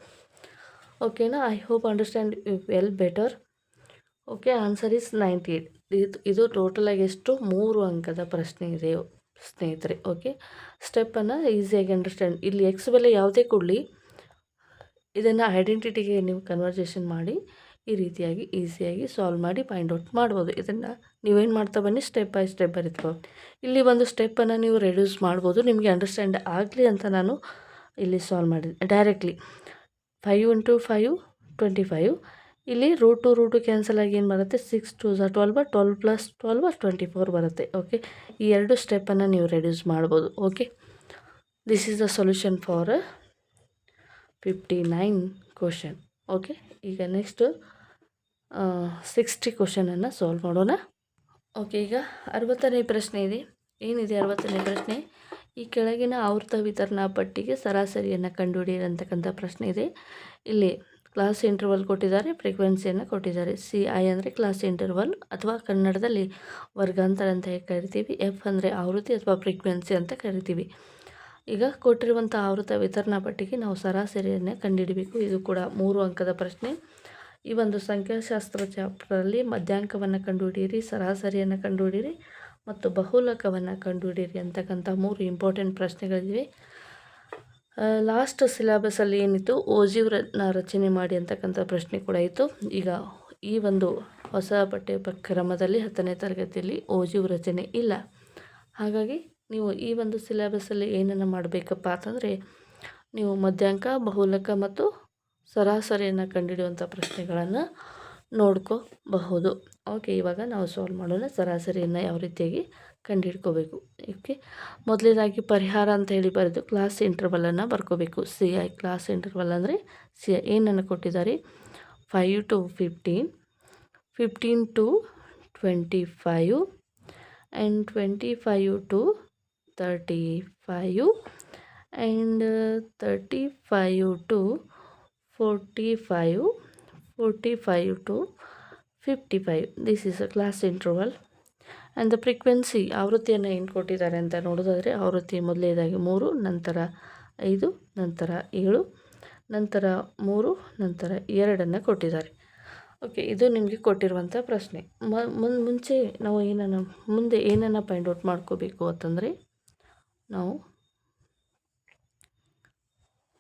okay na? I hope understand well better. Okay, answer is 98. ಇದು total ಆಗಿ ಎಷ್ಟು? 3 ಅಂಕದ ಪ್ರಶ್ನೆ ಇದೆ ಸ್ನೇಹಿತರೆ, okay? ಸ್ಟೆಪ್ಪನ್ನು ಈಸಿಯಾಗಿ understand. ಇಲ್ಲಿ ಎಕ್ಸ್ ಬೆಲೆ ಯಾವುದೇ ಕೊಡಲಿ, ಇದನ್ನು ಐಡೆಂಟಿಟಿಗೆ ನೀವು ಕನ್ವರ್ಜೇಷನ್ ಮಾಡಿ ಈ ರೀತಿಯಾಗಿ ಈಸಿಯಾಗಿ ಸಾಲ್ವ್ ಮಾಡಿ ಫೈಂಡ್ ಔಟ್ ಮಾಡ್ಬೋದು. ಇದನ್ನು ನೀವೇನು ಮಾಡ್ತಾ ಬನ್ನಿ, ಸ್ಟೆಪ್ ಬೈ ಸ್ಟೆಪ್ ಬರೀತ್ಬೋದು. ಇಲ್ಲಿ ಒಂದು ಸ್ಟೆಪ್ಪನ್ನು ನೀವು ರೆಡ್ಯೂಸ್ ಮಾಡ್ಬೋದು, ನಿಮಗೆ ಅಂಡರ್ಸ್ಟ್ಯಾಂಡ್ ಆಗಲಿ ಅಂತ ನಾನು ಇಲ್ಲಿ ಸಾಲ್ವ್ ಮಾಡಿದೆ ಡೈರೆಕ್ಟ್ಲಿ. 5 ಇಂಟು 5 25. ಇಲ್ಲಿ ರೂಟು ಕ್ಯಾನ್ಸಲ್ ಆಗಿ ಏನು ಬರುತ್ತೆ? 6 2 12, 12 ಪ್ಲಸ್ 12 24 ಬರುತ್ತೆ, ಓಕೆ? ಈ ಎರಡು ಸ್ಟೆಪ್ಪನ್ನು ನೀವು ರೆಡ್ಯೂಸ್ ಮಾಡ್ಬೋದು, okay? This is the solution for 59 question, okay? ಈಗ ನೆಕ್ಸ್ಟು 60 ಕ್ವಶನನ್ನು ಸಾಲ್ವ್ ಮಾಡೋಣ, ಓಕೆ? ಈಗ 60ನೇ ಪ್ರಶ್ನೆ ಇದೆ. ಏನಿದೆ 60ನೇ ಪ್ರಶ್ನೆ? ಈ ಕೆಳಗಿನ ಆವೃತ್ತ ವಿತರಣಾ ಪಟ್ಟಿಗೆ ಸರಾಸರಿಯನ್ನು ಕಂಡುಹಿಡಿಯಿರಿ ಅಂತಕ್ಕಂಥ ಪ್ರಶ್ನೆ ಇದೆ. ಇಲ್ಲಿ ಕ್ಲಾಸ್ ಇಂಟರ್ವಲ್ ಕೊಟ್ಟಿದ್ದಾರೆ, ಫ್ರೀಕ್ವೆನ್ಸಿಯನ್ನು ಕೊಟ್ಟಿದ್ದಾರೆ. CI ಅಂದರೆ ಕ್ಲಾಸ್ ಇಂಟರ್ವಲ್ ಅಥವಾ ಕನ್ನಡದಲ್ಲಿ ವರ್ಗಾಂತರ ಅಂತ ಕರಿತೀವಿ. F ಅಂದರೆ ಆವೃತ್ತಿ ಅಥವಾ ಫ್ರೀಕ್ವೆನ್ಸಿ ಅಂತ ಕರಿತೀವಿ. ಈಗ ಕೊಟ್ಟಿರುವಂಥ ಆವೃತ್ತ ವಿತರಣಾ ಪಟ್ಟಿಗೆ ನಾವು ಸರಾಸರಿಯನ್ನು ಕಂಡುಹಿಡಬೇಕು. ಇದು ಕೂಡ 3 ಅಂಕದ ಪ್ರಶ್ನೆ. ಈ ಒಂದು ಸಂಖ್ಯಾಶಾಸ್ತ್ರ ಚಾಪ್ಟರಲ್ಲಿ ಮಧ್ಯಾಂಕವನ್ನು ಕಂಡುಹಿಡಿಯಿರಿ, ಸರಾಸರಿಯನ್ನು ಕಂಡುಹಿಡಿಯಿರಿ ಮತ್ತು ಬಹುಲಕವನ್ನು ಕಂಡುಹಿಡಿಯಿರಿ ಅಂತಕ್ಕಂಥ 3 ಇಂಪಾರ್ಟೆಂಟ್ ಪ್ರಶ್ನೆಗಳಿವೆ. ಲಾಸ್ಟ್ ಸಿಲೆಬಸಲ್ಲಿ ಏನಿತ್ತು, ಓಜಿವ್ರನ್ನ ರಚನೆ ಮಾಡಿ ಅಂತಕ್ಕಂಥ ಪ್ರಶ್ನೆ ಕೂಡ ಇತ್ತು. ಈಗ ಈ ಒಂದು ಹೊಸ ಪಠ್ಯಕ್ರಮದಲ್ಲಿ 10ನೇ ತರಗತಿಯಲ್ಲಿ ಓಜಿವ್ ರಚನೆ ಇಲ್ಲ. ಹಾಗಾಗಿ ನೀವು ಈ ಒಂದು ಸಿಲೆಬಸಲ್ಲಿ ಏನನ್ನು ಮಾಡಬೇಕಪ್ಪ ಅಂತಂದರೆ, ನೀವು ಮಧ್ಯಾಂಕ, ಬಹುಲಕ ಮತ್ತು ಸರಾಸರಿಯನ್ನು ಕಂಡುಹಿಡಿಯುವಂಥ ಪ್ರಶ್ನೆಗಳನ್ನು ನೋಡ್ಕೋಬಹುದು. ಓಕೆ, ಇವಾಗ ನಾವು ಸಾಲ್ವ್ ಮಾಡೋಣ. ಸರಾಸರಿಯನ್ನು ಯಾವ ರೀತಿಯಾಗಿ ಕಂಡುಹಿಡ್ಕೋಬೇಕು. ಓಕೆ, ಮೊದಲನೇದಾಗಿ ಪರಿಹಾರ ಅಂತ ಹೇಳಿ ಬರೆದು ಕ್ಲಾಸ್ ಇಂಟರ್ವಲನ್ನು ಬರ್ಕೋಬೇಕು. CI ಕ್ಲಾಸ್ ಇಂಟರ್ವಲ್ ಅಂದರೆ CI ಏನನ್ನು ಕೊಟ್ಟಿದ್ದಾರೆ, 5 to 15, 15 to 25 and 25 to 35 and 35 to 45, 45 to 55. This is a class interval. And the frequency, ಆವೃತ್ತಿಯನ್ನು ಏನು ಕೊಟ್ಟಿದ್ದಾರೆ ಅಂತ ನೋಡೋದಾದರೆ, ಆವೃತ್ತಿ ಮೊದಲನೇದಾಗಿ 3, ನಂತರ 5, ನಂತರ 7, ನಂತರ 3, ನಂತರ 2 ಕೊಟ್ಟಿದ್ದಾರೆ. ಓಕೆ, ಇದು ನಿಮಗೆ ಕೊಟ್ಟಿರುವಂಥ ಪ್ರಶ್ನೆ. ಮುಂಚೆ ನಾವು ಮುಂದೆ ಏನನ್ನು ಫೈಂಡ್ ಔಟ್ ಮಾಡ್ಕೋಬೇಕು ಅಂತಂದರೆ, ನಾವು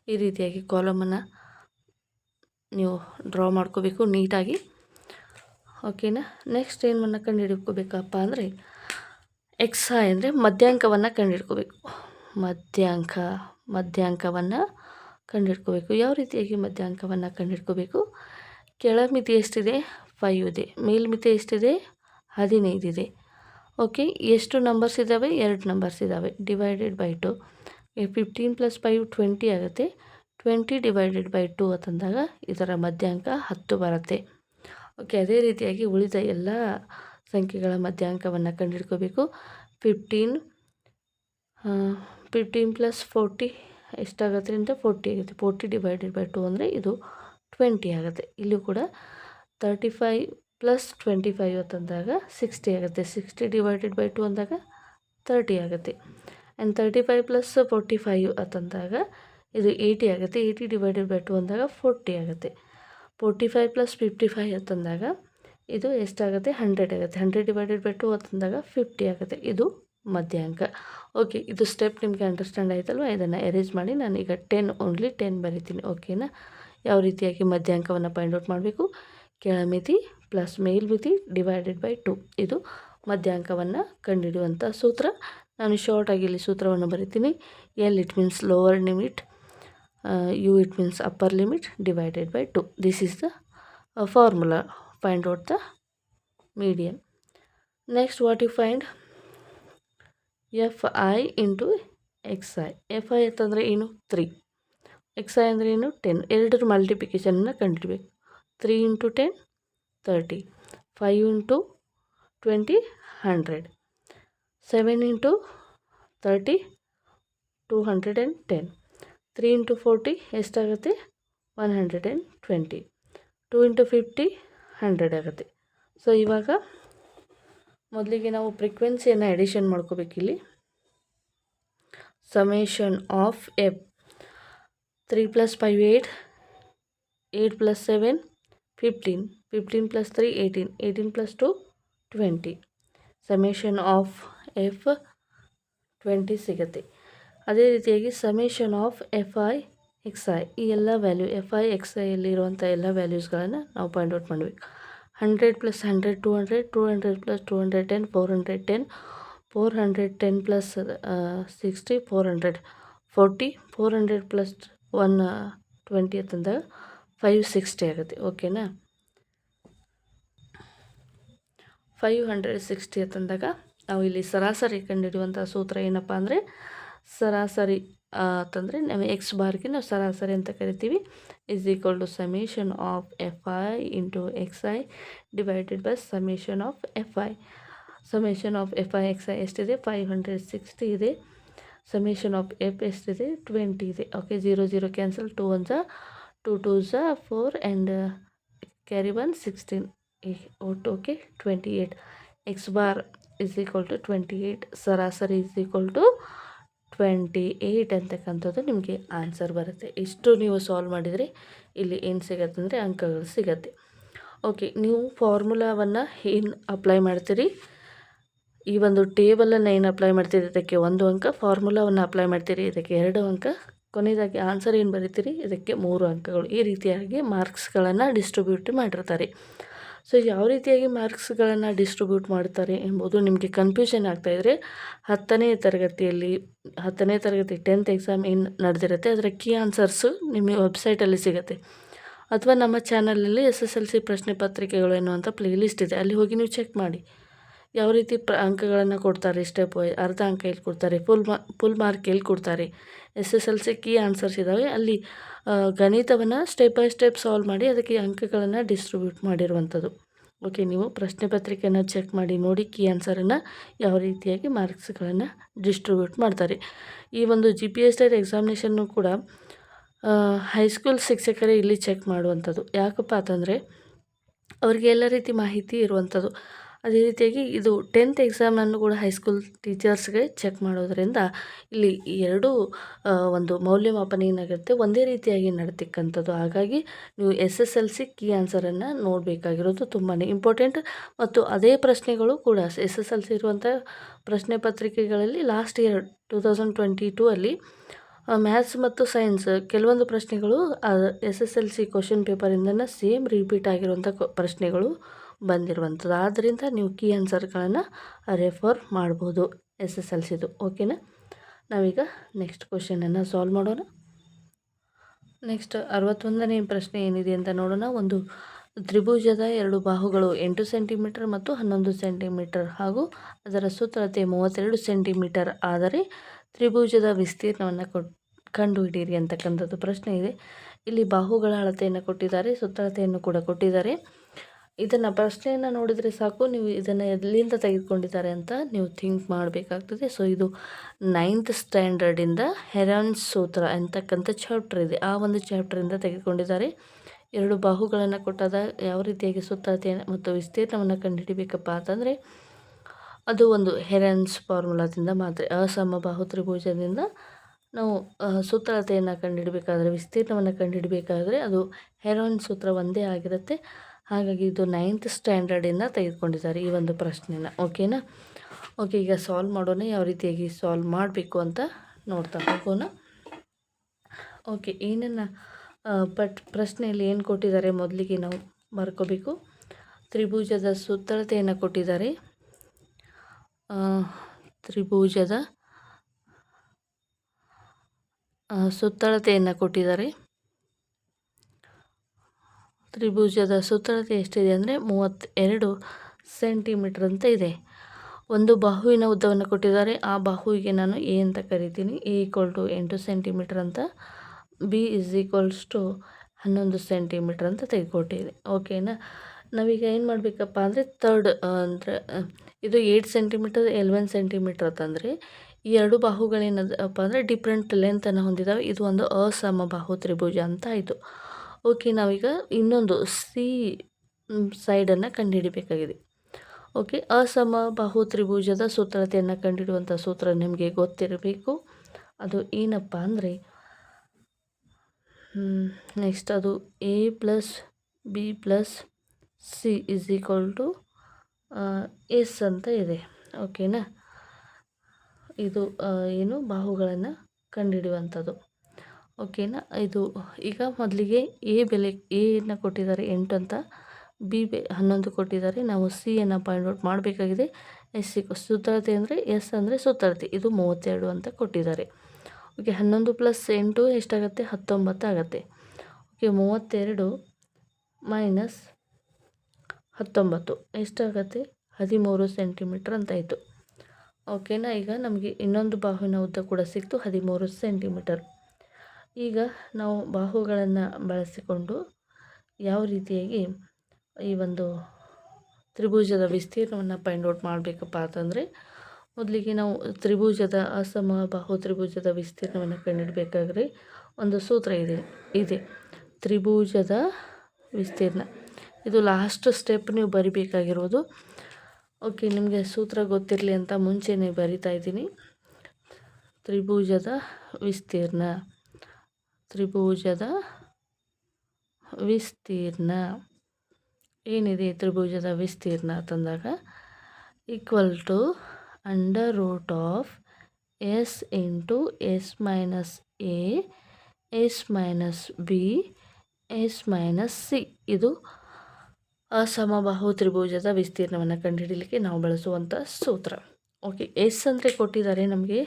ಈ ರೀತಿಯಾಗಿ ಕಾಲಮನ್ನು ನೀವು ಡ್ರಾ ಮಾಡ್ಕೋಬೇಕು ನೀಟಾಗಿ. ಓಕೆನಾ. ನೆಕ್ಸ್ಟ್ ಏನನ್ನು ಕಂಡುಹಿಡ್ಕೋಬೇಕಪ್ಪ ಅಂದರೆ XI ಅಂದರೆ ಮಧ್ಯಾಂಕವನ್ನು ಕಂಡುಹಿಡ್ಕೋಬೇಕು. ಮಧ್ಯಾಂಕವನ್ನು ಕಂಡುಹಿಡ್ಕೋಬೇಕು. ಯಾವ ರೀತಿಯಾಗಿ ಮಧ್ಯಾಂಕವನ್ನು ಕಂಡುಹಿಡ್ಕೋಬೇಕು, ಕೆಳಮಿತಿ ಎಷ್ಟಿದೆ, 5 ಇದೆ. ಮೇಲ್ಮಿತಿ ಎಷ್ಟಿದೆ, 15 ಇದೆ. ಓಕೆ, ಎಷ್ಟು ನಂಬರ್ಸ್ ಇದ್ದಾವೆ, 2 ನಂಬರ್ಸ್ ಇದ್ದಾವೆ. ಡಿವೈಡೆಡ್ ಬೈ 2, 15 + 5 20 ಆಗುತ್ತೆ. 20 ಡಿವೈಡೆಡ್ ಬೈ 2 ಅಂತಂದಾಗ ಇದರ ಮಧ್ಯಾಂಕ 10 ಬರುತ್ತೆ. ಓಕೆ, ಅದೇ ರೀತಿಯಾಗಿ ಉಳಿದ ಎಲ್ಲ ಸಂಖ್ಯೆಗಳ ಮಧ್ಯಾಂಕವನ್ನು ಕಂಡುಹಿಡ್ಕೋಬೇಕು. 15 + 40 ಎಷ್ಟಾಗುತ್ತೆ ಅಂತ 40 ಆಗುತ್ತೆ. 40 ಡಿವೈಡೆಡ್ ಬೈ 2 ಅಂದರೆ ಇದು 20 ಆಗುತ್ತೆ. ಇಲ್ಲೂ ಕೂಡ 35 + 25 ಅಂತಂದಾಗ 60 ಆಗುತ್ತೆ. 60 ಡಿವೈಡೆಡ್ ಬೈ 2 ಅಂದಾಗ 30 ಆಗುತ್ತೆ. ಆ್ಯಂಡ್ 35 + 45 ಅಂತಂದಾಗ ಇದು 80 ಆಗುತ್ತೆ. 80 ಡಿವೈಡೆಡ್ ಬೈ 2 ಅಂದಾಗ 40 ಆಗುತ್ತೆ. 45 + 55 ಅಂತಂದಾಗ ಇದು ಎಷ್ಟಾಗುತ್ತೆ, 100 ಆಗುತ್ತೆ. 100 ಡಿವೈಡೆಡ್ ಬೈ 2 ಅಂತಂದಾಗ 50 ಆಗುತ್ತೆ. ಇದು ಮಧ್ಯಾಂಕ. ಓಕೆ, ಇದು ಸ್ಟೆಪ್ ನಿಮಗೆ ಅಂಡರ್ಸ್ಟ್ಯಾಂಡ್ ಆಯ್ತಲ್ವ. ಇದನ್ನು ಎರೇಂಜ್ ಮಾಡಿ ನಾನು ಈಗ 10 ಬರಿತೀನಿ. ಓಕೆನಾ. ಯಾವ ರೀತಿಯಾಗಿ ಮಧ್ಯಾಂಕವನ್ನು ಫೈಂಡ್ ಔಟ್ ಮಾಡಬೇಕು, ಕೆಳಮಿತಿ ಪ್ಲಸ್ ಮೇಲ್ಮಿತಿ ಡಿವೈಡೆಡ್ ಬೈ 2, ಇದು ಮಧ್ಯಾಂಕವನ್ನು ಕಂಡುಹಿಡಿಯುವಂಥ ಸೂತ್ರ. ನಾನು ಶಾರ್ಟಾಗಿ ಇಲ್ಲಿ ಸೂತ್ರವನ್ನು ಬರಿತೀನಿ. L it means lower limit, U it means upper limit, divided by 2. This is the formula. Find out the median. Next, what you find, Fi into Xi. Fi ಅಂತಂದರೆ ಏನು, 3. Xi ಅಂದರೆ ಏನು, 10. ಎರಡರ ಮಲ್ಟಿಪ್ಲಿಕೇಶನನ್ನು ಕಂಡುಹಿಡಬೇಕು. 3 × 10 30, 5 × 20 100, 7 × 30 210, 3 × 40 ಎಷ್ಟಾಗುತ್ತೆ, 120, 2 × 50 100 ಆಗುತ್ತೆ. ಸೊ ಇವಾಗ ಮೊದಲಿಗೆ ನಾವು ಫ್ರೀಕ್ವೆನ್ಸಿಯನ್ನು ಎಡಿಷನ್ ಮಾಡ್ಕೋಬೇಕಿಲ್ಲಿ. Summation of F, 3 + 5 8, 8 + 7 15, 15 + 3 18, 18 + 2 20. Summation of F 20 ಸಿಗುತ್ತೆ. ಅದೇ ರೀತಿಯಾಗಿ ಸಮೇಷನ್ ಆಫ್ Fi Xi, ಈ ಎಲ್ಲ ವ್ಯಾಲ್ಯೂ Fi Xi ಯಲ್ಲಿರುವಂಥ ಎಲ್ಲ ವ್ಯಾಲ್ಯೂಸ್ಗಳನ್ನು ನಾವು ಫೈಂಡ್ ಔಟ್ ಮಾಡಬೇಕು. 100 + 100 200, 200 + 210 410, 410 + 60 400, 40, 400 + 120 ಅಂತಂದಾಗ 560 ಆಗುತ್ತೆ. ಓಕೆನಾ. 560 ಅಂತಂದಾಗ ನಾವು ಇಲ್ಲಿ ಸರಾಸರಿ ಕಂಡುಹಿಡಿಯುವಂಥ ಸೂತ್ರ ಏನಪ್ಪ ಅಂದರೆ, ಸರಾಸರಿ ಅಂತಂದರೆ ನಾವು X ಬಾರ್ಗೆ ನಾವು ಸರಾಸರಿ ಅಂತ ಕರಿತೀವಿ. = Summation of Fi into Xi divided by summation of Fi. Summation of Fi Xi ಎಷ್ಟಿದೆ, 560 ಇದೆ. ಸಮೇಷನ್ ಆಫ್ F ಎಷ್ಟಿದೆ, 20 ಇದೆ. ಓಕೆ, 0 0 ಕ್ಯಾನ್ಸಲ್, 2 1 2 2 4 ಆ್ಯಂಡ್ ಕ್ಯಾರಿ 1 16 ಒಟ್ಟು. ಓಕೆ, 28. X ಬಾರ್ = 28, ಸರಾಸರಿ = 28 ಅಂತಕ್ಕಂಥದ್ದು ನಿಮಗೆ ಆನ್ಸರ್ ಬರುತ್ತೆ. ಇಷ್ಟು ನೀವು ಸಾಲ್ವ್ ಮಾಡಿದರೆ ಇಲ್ಲಿ ಏನು ಸಿಗುತ್ತೆ ಅಂದರೆ ಅಂಕಗಳು ಸಿಗುತ್ತೆ. ಓಕೆ, ನೀವು ಫಾರ್ಮುಲಾವನ್ನು ಏನು ಅಪ್ಲೈ ಮಾಡ್ತೀರಿ, ಈ ಒಂದು ಟೇಬಲನ್ನು ಏನು ಅಪ್ಲೈ ಮಾಡ್ತೀರಿ ಇದಕ್ಕೆ 1 ಅಂಕ, ಫಾರ್ಮುಲಾವನ್ನು ಅಪ್ಲೈ ಮಾಡ್ತೀರಿ ಇದಕ್ಕೆ 2 ಅಂಕ, ಕೊನೆಯದಾಗಿ ಆನ್ಸರ್ ಏನು ಬರೀತೀರಿ ಇದಕ್ಕೆ 3 ಅಂಕಗಳು. ಈ ರೀತಿಯಾಗಿ ಮಾರ್ಕ್ಸ್ಗಳನ್ನು ಡಿಸ್ಟ್ರಿಬ್ಯೂಟ್ ಮಾಡಿರ್ತಾರೆ. ಸೊ ಯಾವ ರೀತಿಯಾಗಿ ಮಾರ್ಕ್ಸ್ಗಳನ್ನು ಡಿಸ್ಟ್ರಿಬ್ಯೂಟ್ ಮಾಡ್ತಾರೆ ಎಂಬುದು ನಿಮಗೆ ಕನ್ಫ್ಯೂಷನ್ ಆಗ್ತಾಯಿದ್ರೆ, 10ನೇ ತರಗತಿಯಲ್ಲಿ 10ನೇ ತರಗತಿ 10th ಎಕ್ಸಾಮ್ ಏನು ನಡೆದಿರುತ್ತೆ ಅದರ ಕೀ ಆನ್ಸರ್ಸು ನಿಮ್ಮ ವೆಬ್ಸೈಟಲ್ಲಿ ಸಿಗುತ್ತೆ. ಅಥವಾ ನಮ್ಮ ಚಾನಲಲ್ಲಿ SSLC ಪ್ರಶ್ನೆ ಪತ್ರಿಕೆಗಳು ಎನ್ನುವಂಥ ಪ್ಲೇಲಿಸ್ಟ್ ಇದೆ, ಅಲ್ಲಿ ಹೋಗಿ ನೀವು ಚೆಕ್ ಮಾಡಿ. ಯಾವ ರೀತಿ ಅಂಕಗಳನ್ನು ಕೊಡ್ತಾರೆ, ಸ್ಟೆಪ್ ವೈಸ್ ಅರ್ಧ ಅಂಕ ಎಲ್ಲಿ ಕೊಡ್ತಾರೆ, ಫುಲ್ ಮಾರ್ಕ್ ಎಲ್ಲಿ ಕೊಡ್ತಾರೆ, SSLC ಕೀ ಆನ್ಸರ್ಸ್ ಇದ್ದಾವೆ. ಅಲ್ಲಿ ಗಣಿತವನ್ನು ಸ್ಟೆಪ್ ಬೈ ಸ್ಟೆಪ್ ಸಾಲ್ವ್ ಮಾಡಿ ಅದಕ್ಕೆ ಅಂಕಗಳನ್ನು ಡಿಸ್ಟ್ರಿಬ್ಯೂಟ್ ಮಾಡಿರುವಂಥದ್ದು. ಓಕೆ, ನೀವು ಪ್ರಶ್ನೆ ಪತ್ರಿಕೆಯನ್ನು ಚೆಕ್ ಮಾಡಿ ನೋಡಿ ಕೀ ಆನ್ಸರನ್ನು ಯಾವ ರೀತಿಯಾಗಿ ಮಾರ್ಕ್ಸ್ಗಳನ್ನು ಡಿಸ್ಟ್ರಿಬ್ಯೂಟ್ ಮಾಡ್ತಾರೆ. ಈ ಒಂದು GPS ಟೈರ್ ಎಕ್ಸಾಮಿನೇಷನ್ನು ಕೂಡ ಹೈಸ್ಕೂಲ್ ಶಿಕ್ಷಕರೇ ಇಲ್ಲಿ ಚೆಕ್ ಮಾಡುವಂಥದ್ದು. ಯಾಕಪ್ಪ ಅಂತಂದರೆ ಅವರಿಗೆ ಎಲ್ಲ ರೀತಿ ಮಾಹಿತಿ ಇರುವಂಥದ್ದು. ಅದೇ ರೀತಿಯಾಗಿ ಇದು 10th ಎಕ್ಸಾಮನ್ನು ಕೂಡ ಹೈಸ್ಕೂಲ್ ಟೀಚರ್ಸ್ಗೆ ಚೆಕ್ ಮಾಡೋದರಿಂದ ಇಲ್ಲಿ ಎರಡೂ ಒಂದು ಮೌಲ್ಯಮಾಪನ ಏನಾಗುತ್ತೆ ಒಂದೇ ರೀತಿಯಾಗಿ ನಡೀತಕ್ಕಂಥದ್ದು. ಹಾಗಾಗಿ ನೀವು SSLC ಕೀ ಆನ್ಸರನ್ನು ನೋಡಬೇಕಾಗಿರೋದು ತುಂಬಾ ಇಂಪಾರ್ಟೆಂಟ್. ಮತ್ತು ಅದೇ ಪ್ರಶ್ನೆಗಳು ಕೂಡ SSLC ಇರುವಂಥ ಪ್ರಶ್ನೆ ಪತ್ರಿಕೆಗಳಲ್ಲಿ ಲಾಸ್ಟ್ ಇಯರ್ 2022 ಅಲ್ಲಿ ಮ್ಯಾಥ್ಸ್ ಮತ್ತು ಸೈನ್ಸ್ ಕೆಲವೊಂದು ಪ್ರಶ್ನೆಗಳು SSLC ಕ್ವಶನ್ ಪೇಪರಿಂದನೇ ಸೇಮ್ ರಿಪೀಟ್ ಆಗಿರುವಂಥ ಪ್ರಶ್ನೆಗಳು ಬಂದಿರುವಂಥದ್ದು. ಆದ್ದರಿಂದ ನೀವು ಕೀ ಆನ್ಸರ್ಗಳನ್ನು ರೆಫರ್ ಮಾಡ್ಬೋದು SSLCದು. ಓಕೆನಾ, ನಾವೀಗ ನೆಕ್ಸ್ಟ್ ಕ್ವಶನನ್ನು ಸಾಲ್ವ್ ಮಾಡೋಣ. ನೆಕ್ಸ್ಟ್ 61ನೇ ಪ್ರಶ್ನೆ ಏನಿದೆ ಅಂತ ನೋಡೋಣ. ಒಂದು ತ್ರಿಭುಜದ 2 ಬಾಹುಗಳು 8 ಸೆಂಟಿಮೀಟರ್ ಮತ್ತು 11 ಸೆಂಟಿಮೀಟರ್ ಹಾಗೂ ಅದರ ಸುತ್ತಳತೆ 32 ಸೆಂಟಿಮೀಟರ್ ಆದರೆ ತ್ರಿಭುಜದ ವಿಸ್ತೀರ್ಣವನ್ನು ಕಂಡುಹಿಡಿಯಿರಿ ಅಂತಕ್ಕಂಥದ್ದು ಪ್ರಶ್ನೆ ಇದೆ. ಇಲ್ಲಿ ಬಾಹುಗಳ ಅಳತೆಯನ್ನು ಕೊಟ್ಟಿದ್ದಾರೆ, ಸುತ್ತಳತೆಯನ್ನು ಕೂಡ ಕೊಟ್ಟಿದ್ದಾರೆ. ಇದನ್ನು ಪ್ರಶ್ನೆಯನ್ನು ನೋಡಿದರೆ ಸಾಕು ನೀವು ಇದನ್ನು ಎಲ್ಲಿಂದ ತೆಗೆದುಕೊಂಡಿದ್ದಾರೆ ಅಂತ ನೀವು ಥಿಂಕ್ ಮಾಡಬೇಕಾಗ್ತದೆ. ಸೊ ಇದು 9th ಸ್ಟ್ಯಾಂಡರ್ಡಿಂದ ಹೆರಾನ್ಸ್ ಸೂತ್ರ ಅಂತಕ್ಕಂಥ ಚಾಪ್ಟರ್ ಇದೆ, ಆ ಒಂದು ಚಾಪ್ಟರಿಂದ ತೆಗೆದುಕೊಂಡಿದ್ದಾರೆ. 2 ಬಾಹುಗಳನ್ನು ಕೊಟ್ಟಾಗ ಯಾವ ರೀತಿಯಾಗಿ ಸುತ್ತಳತೆಯನ್ನು ಮತ್ತು ವಿಸ್ತೀರ್ಣವನ್ನು ಕಂಡುಹಿಡಿಬೇಕಪ್ಪ ಅಂತಂದರೆ ಅದು ಒಂದು ಹೆರಾನ್ಸ್ ಫಾರ್ಮುಲಾದಿಂದ ಮಾತ್ರ. ಅಸಮಬಾಹು ತ್ರಿಭುಜದಿಂದ ನಾವು ಸುತ್ತಳತೆಯನ್ನು ಕಂಡುಹಿಡಬೇಕಾದ್ರೆ, ವಿಸ್ತೀರ್ಣವನ್ನು ಕಂಡುಹಿಡಬೇಕಾದ್ರೆ ಅದು ಹೆರಾನ್ಸ್ ಸೂತ್ರ ಒಂದೇ ಆಗಿರುತ್ತೆ. ಹಾಗಾಗಿ ಇದು 9th ಸ್ಟ್ಯಾಂಡರ್ಡಿಂದ ತೆಗೆದುಕೊಂಡಿದ್ದಾರೆ ಈ ಒಂದು ಪ್ರಶ್ನೆನ. ಓಕೆನಾ. ಓಕೆ, ಈಗ ಸಾಲ್ವ್ ಮಾಡೋಣ. ಯಾವ ರೀತಿಯಾಗಿ ಸಾಲ್ವ್ ಮಾಡಬೇಕು ಅಂತ ನೋಡ್ತಾ ಹೋಗೋಣ. ಓಕೆ, ಏನನ್ನು ಪ್ರಶ್ನೆಯಲ್ಲಿ ಏನು ಕೊಟ್ಟಿದ್ದಾರೆ ಮೊದಲಿಗೆ ನಾವು ಬರ್ಕೋಬೇಕು. ತ್ರಿಭುಜದ ಸುತ್ತಳತೆಯನ್ನು ಕೊಟ್ಟಿದ್ದಾರೆ, ತ್ರಿಭುಜದ ಸುತ್ತಳತೆಯನ್ನು ಕೊಟ್ಟಿದ್ದಾರೆ. ತ್ರಿಭುಜದ ಸುತ್ತಳತೆ ಎಷ್ಟಿದೆ ಅಂದರೆ 32 ಸೆಂಟಿಮೀಟರ್ ಅಂತ ಇದೆ. ಒಂದು ಬಾಹುವಿನ ಉದ್ದವನ್ನು ಕೊಟ್ಟಿದ್ದಾರೆ, ಆ ಬಾಹುವಿಗೆ ನಾನು A ಅಂತ ಕರಿತೀನಿ. A = 8 ಸೆಂಟಿಮೀಟರ್ ಅಂತ, B = 11 ಸೆಂಟಿಮೀಟರ್ ಅಂತ ತೆಗೆದುಕೊಟ್ಟಿದೆ. ಓಕೆನಾ. ನಾವೀಗ ಏನು ಮಾಡಬೇಕಪ್ಪ ಅಂದರೆ ಥರ್ಡ್ ಅಂದರೆ ಇದು 8 ಸೆಂಟಿಮೀಟರ್ 11 ಸೆಂಟಿಮೀಟರ್ ಅಂತಂದರೆ ಈ 2 ಬಾಹುಗಳೇನದಪ್ಪ ಅಂದರೆ ಡಿಫ್ರೆಂಟ್ ಲೆಂತನ್ನು ಹೊಂದಿದ್ದಾವೆ. ಇದು ಒಂದು ಅಸಮಬಾಹು ತ್ರಿಭುಜ ಅಂತ ಆಯಿತು. ಓಕೆ, ನಾವೀಗ ಇನ್ನೊಂದು C ಸೈಡನ್ನು ಕಂಡುಹಿಡಿಬೇಕಾಗಿದೆ. ಓಕೆ, ಅಸಮಬಾಹು ತ್ರಿಭುಜದ ಸುತ್ತಳತೆಯನ್ನು ಕಂಡುಹಿಡುವಂಥ ಸೂತ್ರ ನಿಮಗೆ ಗೊತ್ತಿರಬೇಕು. ಅದು ಏನಪ್ಪ ಅಂದರೆ ನೆಕ್ಸ್ಟ್ ಅದು A + B + C = S ಅಂತ ಇದೆ. ಓಕೆನಾ. ಇದು ಏನು ಬಾಹುಗಳನ್ನು ಕಂಡುಹಿಡಿಯುವಂಥದ್ದು. ಓಕೆನಾ. ಇದು ಈಗ ಮೊದಲಿಗೆ Aಯನ್ನು ಕೊಟ್ಟಿದ್ದಾರೆ 8 ಅಂತ, B 11 ಕೊಟ್ಟಿದ್ದಾರೆ. ನಾವು Cಯನ್ನು ಫೈಂಡ್ ಔಟ್ ಮಾಡಬೇಕಾಗಿದೆ. S ಸುತ್ತಳತೆ ಅಂದರೆ S ಅಂದರೆ ಸುತ್ತಳತೆ, ಇದು 32 ಅಂತ ಕೊಟ್ಟಿದ್ದಾರೆ. ಓಕೆ, 11 + 8 ಎಷ್ಟಾಗುತ್ತೆ? 19 ಆಗುತ್ತೆ. ಓಕೆ, 32 - 19 ಎಷ್ಟಾಗುತ್ತೆ? 13 ಸೆಂಟಿಮೀಟರ್ ಅಂತಾಯಿತು. ಓಕೆನಾ. ಈಗ ನಮಗೆ ಇನ್ನೊಂದು ಬಾಹುವಿನ ಉದ್ದ ಕೂಡ ಸಿಕ್ತು, 13 ಸೆಂಟಿಮೀಟರ್. ಈಗ ನಾವು ಬಾಹುಗಳನ್ನು ಬಳಸಿಕೊಂಡು ಯಾವ ರೀತಿಯಾಗಿ ಈ ಒಂದು ತ್ರಿಭುಜದ ವಿಸ್ತೀರ್ಣವನ್ನು ಫೈಂಡ್ ಔಟ್ ಮಾಡಬೇಕಪ್ಪ ಅಂತಂದರೆ ಮೊದಲಿಗೆ ನಾವು ಅಸಮಬಾಹು ತ್ರಿಭುಜದ ವಿಸ್ತೀರ್ಣವನ್ನು ಕಂಡುಹಿಡಬೇಕಾದ್ರೆ ಒಂದು ಸೂತ್ರ ಇದೆ ತ್ರಿಭುಜದ ವಿಸ್ತೀರ್ಣ. ಇದು ಲಾಸ್ಟ್ ಸ್ಟೆಪ್ ನೀವು ಬರಿಬೇಕಾಗಿರೋದು. ಓಕೆ, ನಿಮಗೆ ಸೂತ್ರ ಗೊತ್ತಿರಲಿ ಅಂತ ಮುಂಚೆನೇ ಬರಿತಾ ಇದ್ದೀನಿ. ತ್ರಿಭುಜದ ವಿಸ್ತೀರ್ಣ ಏನಿದೆ? ತ್ರಿಭುಜದ ವಿಸ್ತೀರ್ಣ ತಂದಾಗ = √S × S - A S - B S - C. ಇದು ಅಸಮಬಾಹು ತ್ರಿಭುಜದ ವಿಸ್ತೀರ್ಣವನ್ನು ಕಂಡುಹಿಡಲಿಕ್ಕೆ ನಾವು ಬಳಸುವಂಥ ಸೂತ್ರ. ಓಕೆ, S ಅಂದರೆ ಕೊಟ್ಟಿದ್ದಾರೆ, ನಮಗೆ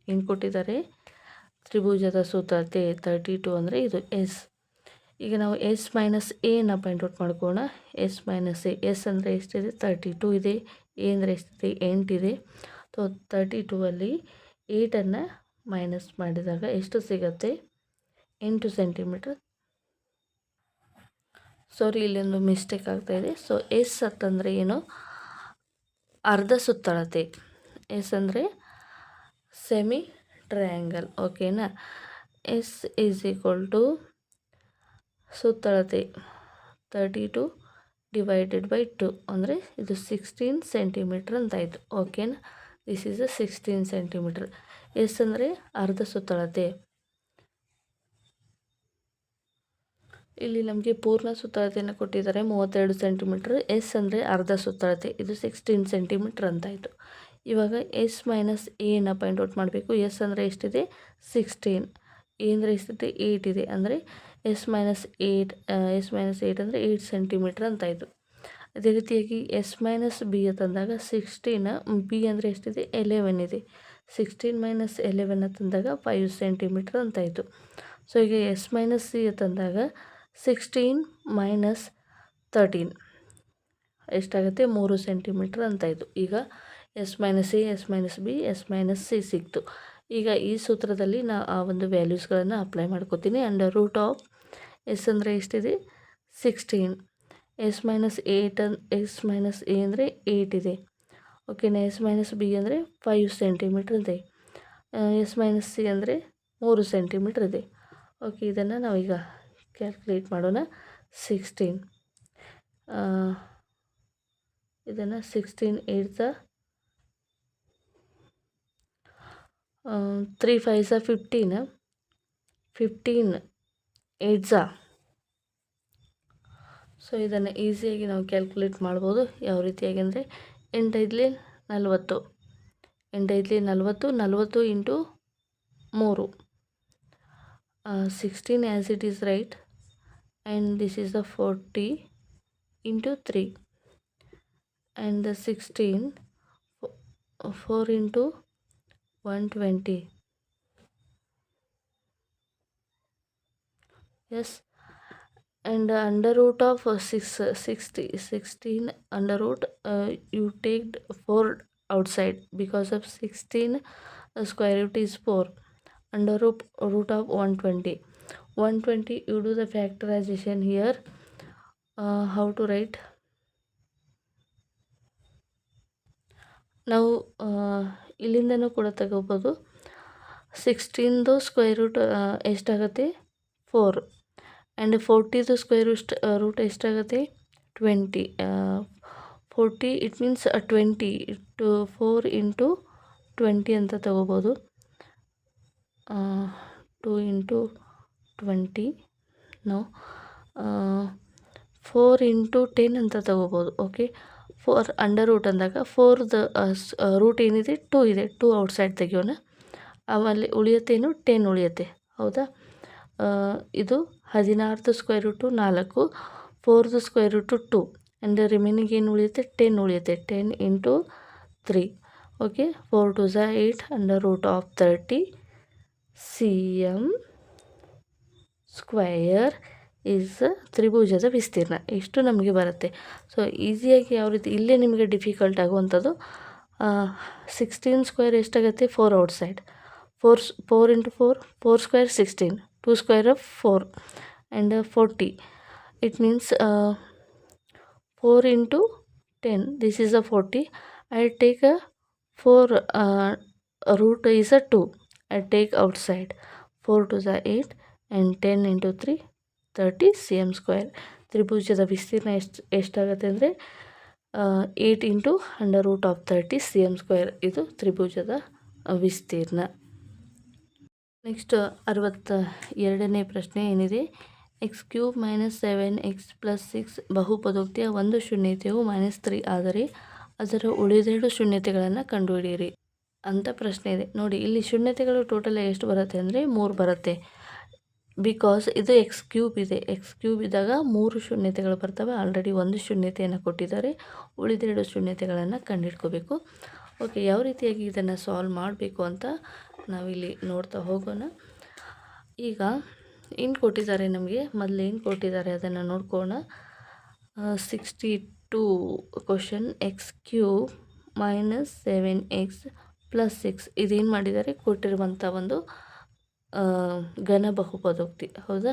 ಏನು ಕೊಟ್ಟಿದ್ದಾರೆ? ತ್ರಿಭುಜದ ಸುತ್ತಳತೆ 32 ಅಂದರೆ ಇದು S. ಈಗ ನಾವು ಎಸ್ ಮೈನಸ್ ಎನ ಪಾಯಿಂಟ್ ಔಟ್ ಮಾಡ್ಕೋಣ. ಎಸ್ ಮೈನಸ್ ಎಸ್ ಅಂದರೆ ಎಷ್ಟಿದೆ 32 ಇದೆ. ಎ ಅಂದರೆ ಎಷ್ಟಿದೆ 8 ಇದೆ. ಸೊ 32 ಅಲ್ಲಿ 8ಅನ್ನು ಮೈನಸ್ ಮಾಡಿದಾಗ ಎಷ್ಟು ಸಿಗುತ್ತೆ 8 ಸೆಂಟಿಮೀಟ್ರ್. ಸಾರಿ, ಇಲ್ಲೊಂದು ಮಿಸ್ಟೇಕ್ ಆಗ್ತಾಯಿದೆ. ಸೊ ಎಸ್ ಅಂತಂದರೆ ಏನು, ಅರ್ಧ ಸುತ್ತಳತೆ. ಎಸ್ ಅಂದರೆ ಸೆಮಿ ಟ್ರಯಾಂಗಲ್. ಓಕೆನಾ. ಎಸ್ ಈಸ್ ಈಕ್ವಲ್ ಟು ಸುತ್ತಳತೆ 32 ಡಿವೈಡೆಡ್ ಬೈ 2 ಅಂದರೆ ಇದು 16 ಸೆಂಟಿಮೀಟ್ರ್ ಅಂತಾಯಿತು. ಓಕೆನಾ. This is 16 centimetre. ಎಸ್ ಅಂದರೆ ಅರ್ಧ ಸುತ್ತಳತೆ. ಇಲ್ಲಿ ನಮಗೆ ಪೂರ್ಣ ಸುತ್ತಳತೆಯನ್ನು ಕೊಟ್ಟಿದ್ದಾರೆ 32 ಸೆಂಟಿಮೀಟ್ರ್. ಎಸ್ ಅಂದರೆ ಅರ್ಧ ಸುತ್ತಳತೆ, ಇದು 16 ಸೆಂಟಿಮೀಟ್ರ್ ಅಂತಾಯಿತು. ಇವಾಗ ಎಸ್ ಮೈನಸ್ ಎನ ಪಾಯಿಂಟ್ ಔಟ್ ಮಾಡಬೇಕು. ಎಸ್ ಅಂದರೆ ಎಷ್ಟಿದೆ 16, ಎ ಅಂದರೆ ಎಷ್ಟಿದೆ 8 ಇದೆ. ಅಂದರೆ ಎಸ್ ಮೈನಸ್ 8 ಅಂದರೆ 8 ಸೆಂಟಿಮೀಟ್ರ್ ಅಂತಾಯಿತು. ಅದೇ ರೀತಿಯಾಗಿ ಎಸ್ ಮೈನಸ್ ಬಿ ತಂದಾಗ 16, ಬಿ ಅಂದರೆ ಎಷ್ಟಿದೆ 11 ಇದೆ. 16 ಮೈನಸ್ 11 ತಂದಾಗ 5 ಸೆಂಟಿಮೀಟ್ರ್ ಅಂತಾಯಿತು. ಸೊ ಈಗ ಎಸ್ ಮೈನಸ್ ಸಿ ತಂದಾಗ 16 ಮೈನಸ್ 13 ಎಷ್ಟಾಗುತ್ತೆ 3 ಸೆಂಟಿಮೀಟ್ರ್ ಅಂತಾಯಿತು. ಈಗ S minus A, S minus B, S minus C ಸಿಕ್ತು. ಈಗ ಈ ಸೂತ್ರದಲ್ಲಿ ನಾ ಆ ಒಂದು ವ್ಯಾಲ್ಯೂಸ್ಗಳನ್ನು ಅಪ್ಲೈ ಮಾಡ್ಕೋತೀನಿ. ಅಂಡರ್ ರೂಟ್ ಆಫ್ ಎಸ್ ಅಂದರೆ ಎಷ್ಟಿದೆ 16, ಎಸ್ ಮೈನಸ್ ಎ ಅಂದರೆ 8 ಇದೆ. ಓಕೆನಾ. ಎಸ್ ಮೈನಸ್ ಬಿ ಅಂದರೆ 5 ಸೆಂಟಿಮೀಟ್ರ್ ಇದೆ. ಎಸ್ ಮೈನಸ್ ಸಿ ಅಂದರೆ 3 ಸೆಂಟಿಮೀಟ್ರ್ ಇದೆ. ಓಕೆ, ಇದನ್ನು ನಾವೀಗ ಕ್ಯಾಲ್ಕುಲೇಟ್ ಮಾಡೋಣ. 16 ಇದನ್ನು 16 8 3 5 15, 15 8. ಸೊ ಇದನ್ನು ಈಸಿಯಾಗಿ ನಾವು ಕ್ಯಾಲ್ಕುಲೇಟ್ ಮಾಡ್ಬೋದು. ಯಾವ ರೀತಿಯಾಗಿ ಅಂದರೆ 8 5 40, 8 5 40, 40 into 3, 16 as it is right. And this is the 40 into 3 and the 16 4 into 120. Yes. And under root of 16 under root, you take 4 outside because of 16 square root is 4. Under root of 120, you do the factorization here. How to write? ನಾವು ಇಲ್ಲಿಂದನೂ ಕೂಡ ತಗೋಬೋದು. 16ದು square root ಎಷ್ಟಾಗುತ್ತೆ 4, and 40ದು square root ಎಷ್ಟಾಗುತ್ತೆ 20. 40 it means 20 to 4 into 20 ಅಂತ ತಗೋಬೋದು. 2 into 20 ನಾವು 4 into 10 ಅಂತ ತಗೋಬೋದು. ಓಕೆ, 4 ಅಂಡರ್ ರೂಟ್ ಅಂದಾಗ 4ದ ರೂಟ್ ಏನಿದೆ 2 ಇದೆ, 2 ಔಟ್ಸೈಡ್ ತೆಗಿಯೋಣ. ಆಮೇಲೆ ಉಳಿಯುತ್ತೇನು 10 ಉಳಿಯುತ್ತೆ. ಹೌದಾ. ಇದು 16ದು ಸ್ಕ್ವೇರ್ ರೂಟು 4, 4ದು ಸ್ಕ್ವೇರ್ ರೂಟು 2, ಆ್ಯಂಡ್ ರಿಮೈನಿಂಗ್ ಏನು ಉಳಿಯುತ್ತೆ 10 ಉಳಿಯುತ್ತೆ. 10 into 3. Okay, 4 2 8 under root of 30 cm square is ತ್ರಿಭುಜದ ವಿಸ್ತೀರ್ಣ. ಇಷ್ಟು ನಮಗೆ ಬರುತ್ತೆ. ಸೊ ಈಸಿಯಾಗಿ ಯಾವ ರೀತಿ ಇಲ್ಲೇ ನಿಮಗೆ ಡಿಫಿಕಲ್ಟ್ ಆಗುವಂಥದ್ದು 16 ಸ್ಕ್ವೇರ್ ಎಷ್ಟಾಗುತ್ತೆ 4 outside, 4 into 4 square 16, 2 square of 4 and 40. It means 4 into 10, this is 40. I take 4 root is 2. I take outside 4 2 8 and 10 into 3 30 cm square. ತ್ರಿಭುಜದ ವಿಸ್ತೀರ್ಣ ಎಷ್ಟಾಗುತ್ತೆ ಅಂದರೆ 8 into under root of 30 cm square. ಇದು ತ್ರಿಭುಜದ ವಿಸ್ತೀರ್ಣ. ನೆಕ್ಸ್ಟ್ 62ನೇ ಪ್ರಶ್ನೆ ಏನಿದೆ, x³ - 7x + 6 ಬಹುಪದೋಕ್ತಿಯ ಒಂದು ಶೂನ್ಯತೆಯು -3 ಆದರೆ ಅದರ ಉಳಿದೆರಡು ಶೂನ್ಯತೆಗಳನ್ನು ಕಂಡುಹಿಡಿಯಿರಿ ಅಂತ ಪ್ರಶ್ನೆ ಇದೆ. ನೋಡಿ, ಇಲ್ಲಿ ಶೂನ್ಯತೆಗಳು ಟೋಟಲ್ ಎಷ್ಟು ಬರುತ್ತೆ ಅಂದರೆ 3 ಬರುತ್ತೆ. ಬಿಕಾಸ್ ಇದು x³ ಇದೆ. x³ ಇದ್ದಾಗ 3 ಶೂನ್ಯತೆಗಳು ಬರ್ತವೆ. ಆಲ್ರೆಡಿ ಒಂದು ಶೂನ್ಯತೆಯನ್ನು ಕೊಟ್ಟಿದ್ದಾರೆ, ಉಳಿದೆರಡು ಶೂನ್ಯತೆಗಳನ್ನು ಕಂಡುಹಿಡ್ಕೋಬೇಕು. ಓಕೆ, ಯಾವ ರೀತಿಯಾಗಿ ಇದನ್ನು ಸಾಲ್ವ್ ಮಾಡಬೇಕು ಅಂತ ನಾವಿಲ್ಲಿ ನೋಡ್ತಾ ಹೋಗೋಣ. ಈಗ ಏನು ಕೊಟ್ಟಿದ್ದಾರೆ ನಮಗೆ, ಮೊದಲು ಏನು ಕೊಟ್ಟಿದ್ದಾರೆ ಅದನ್ನು ನೋಡ್ಕೋಣ. 62 question X cube minus 7x plus 6 ಇದೇನು ಮಾಡಿದ್ದಾರೆ, ಕೊಟ್ಟಿರುವಂಥ ಒಂದು ಘನ ಬಹುಪದೋಕ್ತಿ ಹೌದಾ.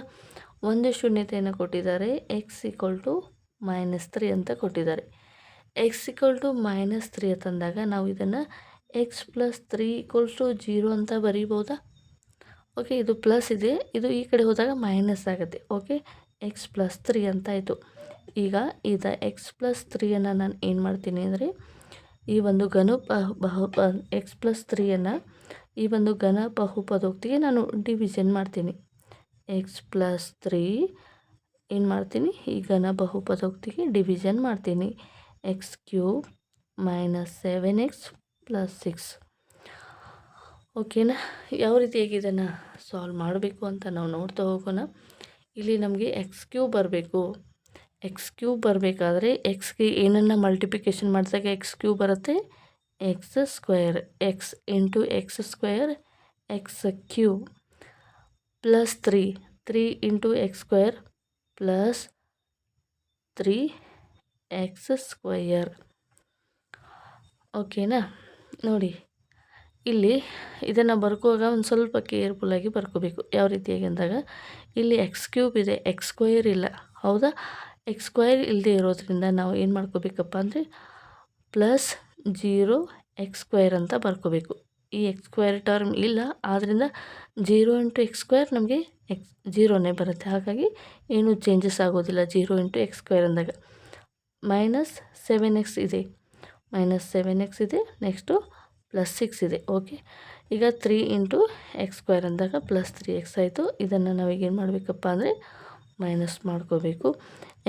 ಒಂದು ಶೂನ್ಯತೆಯನ್ನು ಕೊಟ್ಟಿದ್ದಾರೆ, ಎಕ್ಸ್ ಈಕ್ವಲ್ ಟು -3 ಅಂತ ಕೊಟ್ಟಿದ್ದಾರೆ. ಎಕ್ಸ್ ಈಕ್ವಲ್ ಟು -3 ಅಂತಂದಾಗ ನಾವು ಇದನ್ನು ಎಕ್ಸ್ ಪ್ಲಸ್ 3 ಈಕ್ವಲ್ಸ್ ಟು 0 ಅಂತ ಬರೀಬೋದಾ. ಓಕೆ, ಇದು ಪ್ಲಸ್ ಇದೆ, ಇದು ಈ ಕಡೆ ಹೋದಾಗ ಮೈನಸ್ ಆಗುತ್ತೆ. ಓಕೆ, ಎಕ್ಸ್ ಪ್ಲಸ್ 3 ಅಂತ ಆಯಿತು. ಈಗ ಎಕ್ಸ್ ಪ್ಲಸ್ 3ಯನ್ನು ನಾನು ಏನು ಮಾಡ್ತೀನಿ ಅಂದರೆ, ಈ ಒಂದು ಎಕ್ಸ್ ಪ್ಲಸ್ 3ಯನ್ನು ಈ ಒಂದು ಘನ ಬಹುಪದೋಕ್ತಿಗೆ ನಾನು ಡಿವಿಷನ್ ಮಾಡ್ತೀನಿ. ಎಕ್ಸ್ ಪ್ಲಸ್ 3 ಏನು ಮಾಡ್ತೀನಿ, ಈ ಘನ ಬಹುಪದೋಕ್ತಿಗೆ ಡಿವಿಷನ್ ಮಾಡ್ತೀನಿ. X cube minus 7x plus 6. ಓಕೆನಾ. ಯಾವ ರೀತಿಯಾಗಿ ಇದನ್ನು ಸಾಲ್ವ್ ಮಾಡಬೇಕು ಅಂತ ನಾವು ನೋಡ್ತಾ ಹೋಗೋಣ. ಇಲ್ಲಿ ನಮಗೆ ಎಕ್ಸ್ ಕ್ಯೂಬ್ ಬರಬೇಕು. ಎಕ್ಸ್ ಕ್ಯೂಬ್ ಬರಬೇಕಾದ್ರೆ ಎಕ್ಸ್ಗೆ ಏನನ್ನು ಮಲ್ಟಿಪ್ಲಿಕೇಶನ್ ಮಾಡಿದಾಗ ಎಕ್ಸ್ ಕ್ಯೂಬ್ ಬರುತ್ತೆ, X square. X into X square X cube plus 3 into X square plus 3x square. ಓಕೆನಾ. ನೋಡಿ ಇಲ್ಲಿ ಇದನ್ನು ಬರ್ಕೋವಾಗ ಒಂದು ಸ್ವಲ್ಪ ಕೇರ್ಫುಲ್ಲಾಗಿ ಬರ್ಕೋಬೇಕು. ಯಾವ ರೀತಿಯಾಗಿ ಅಂದಾಗ ಇಲ್ಲಿ ಎಕ್ಸ್ ಕ್ಯೂಬ್ ಇದೆ, ಎಕ್ಸ್ ಸ್ಕ್ವಯರ್ ಇಲ್ಲ ಹೌದಾ. ಎಕ್ಸ್ ಸ್ಕ್ವಯರ್ ಇಲ್ಲದೆ ಇರೋದ್ರಿಂದ ನಾವು ಏನು ಮಾಡ್ಕೋಬೇಕಪ್ಪ ಅಂದರೆ ಪ್ಲಸ್ 0x ಸ್ಕ್ವೇರ್ ಅಂತ ಬರ್ಕೋಬೇಕು. ಈ ಎಕ್ಸ್ ಸ್ಕ್ವೇರ್ ಟರ್ಮ್ ಇಲ್ಲ, ಆದ್ದರಿಂದ 0 ಇಂಟು ಎಕ್ಸ್ ಸ್ಕ್ವೇರ್ ನಮಗೆ ಜೀರೋನೇ ಬರುತ್ತೆ. ಹಾಗಾಗಿ ಏನೂ ಚೇಂಜಸ್ ಆಗೋದಿಲ್ಲ 0 ಇಂಟು ಎಕ್ಸ್ ಸ್ಕ್ವೇರ್ ಅಂದಾಗ. -7x ಇದೆ, -7x ಇದೆ, ನೆಕ್ಸ್ಟು ಪ್ಲಸ್ 6 ಇದೆ. ಓಕೆ, ಈಗ 3 ಇಂಟು ಎಕ್ಸ್ ಸ್ಕ್ವೇರ್ ಅಂದಾಗ ಪ್ಲಸ್ 3x ಆಯಿತು. ಇದನ್ನು ನಾವೀಗೇನು ಮಾಡಬೇಕಪ್ಪ ಅಂದರೆ ಮೈನಸ್ ಮಾಡ್ಕೋಬೇಕು.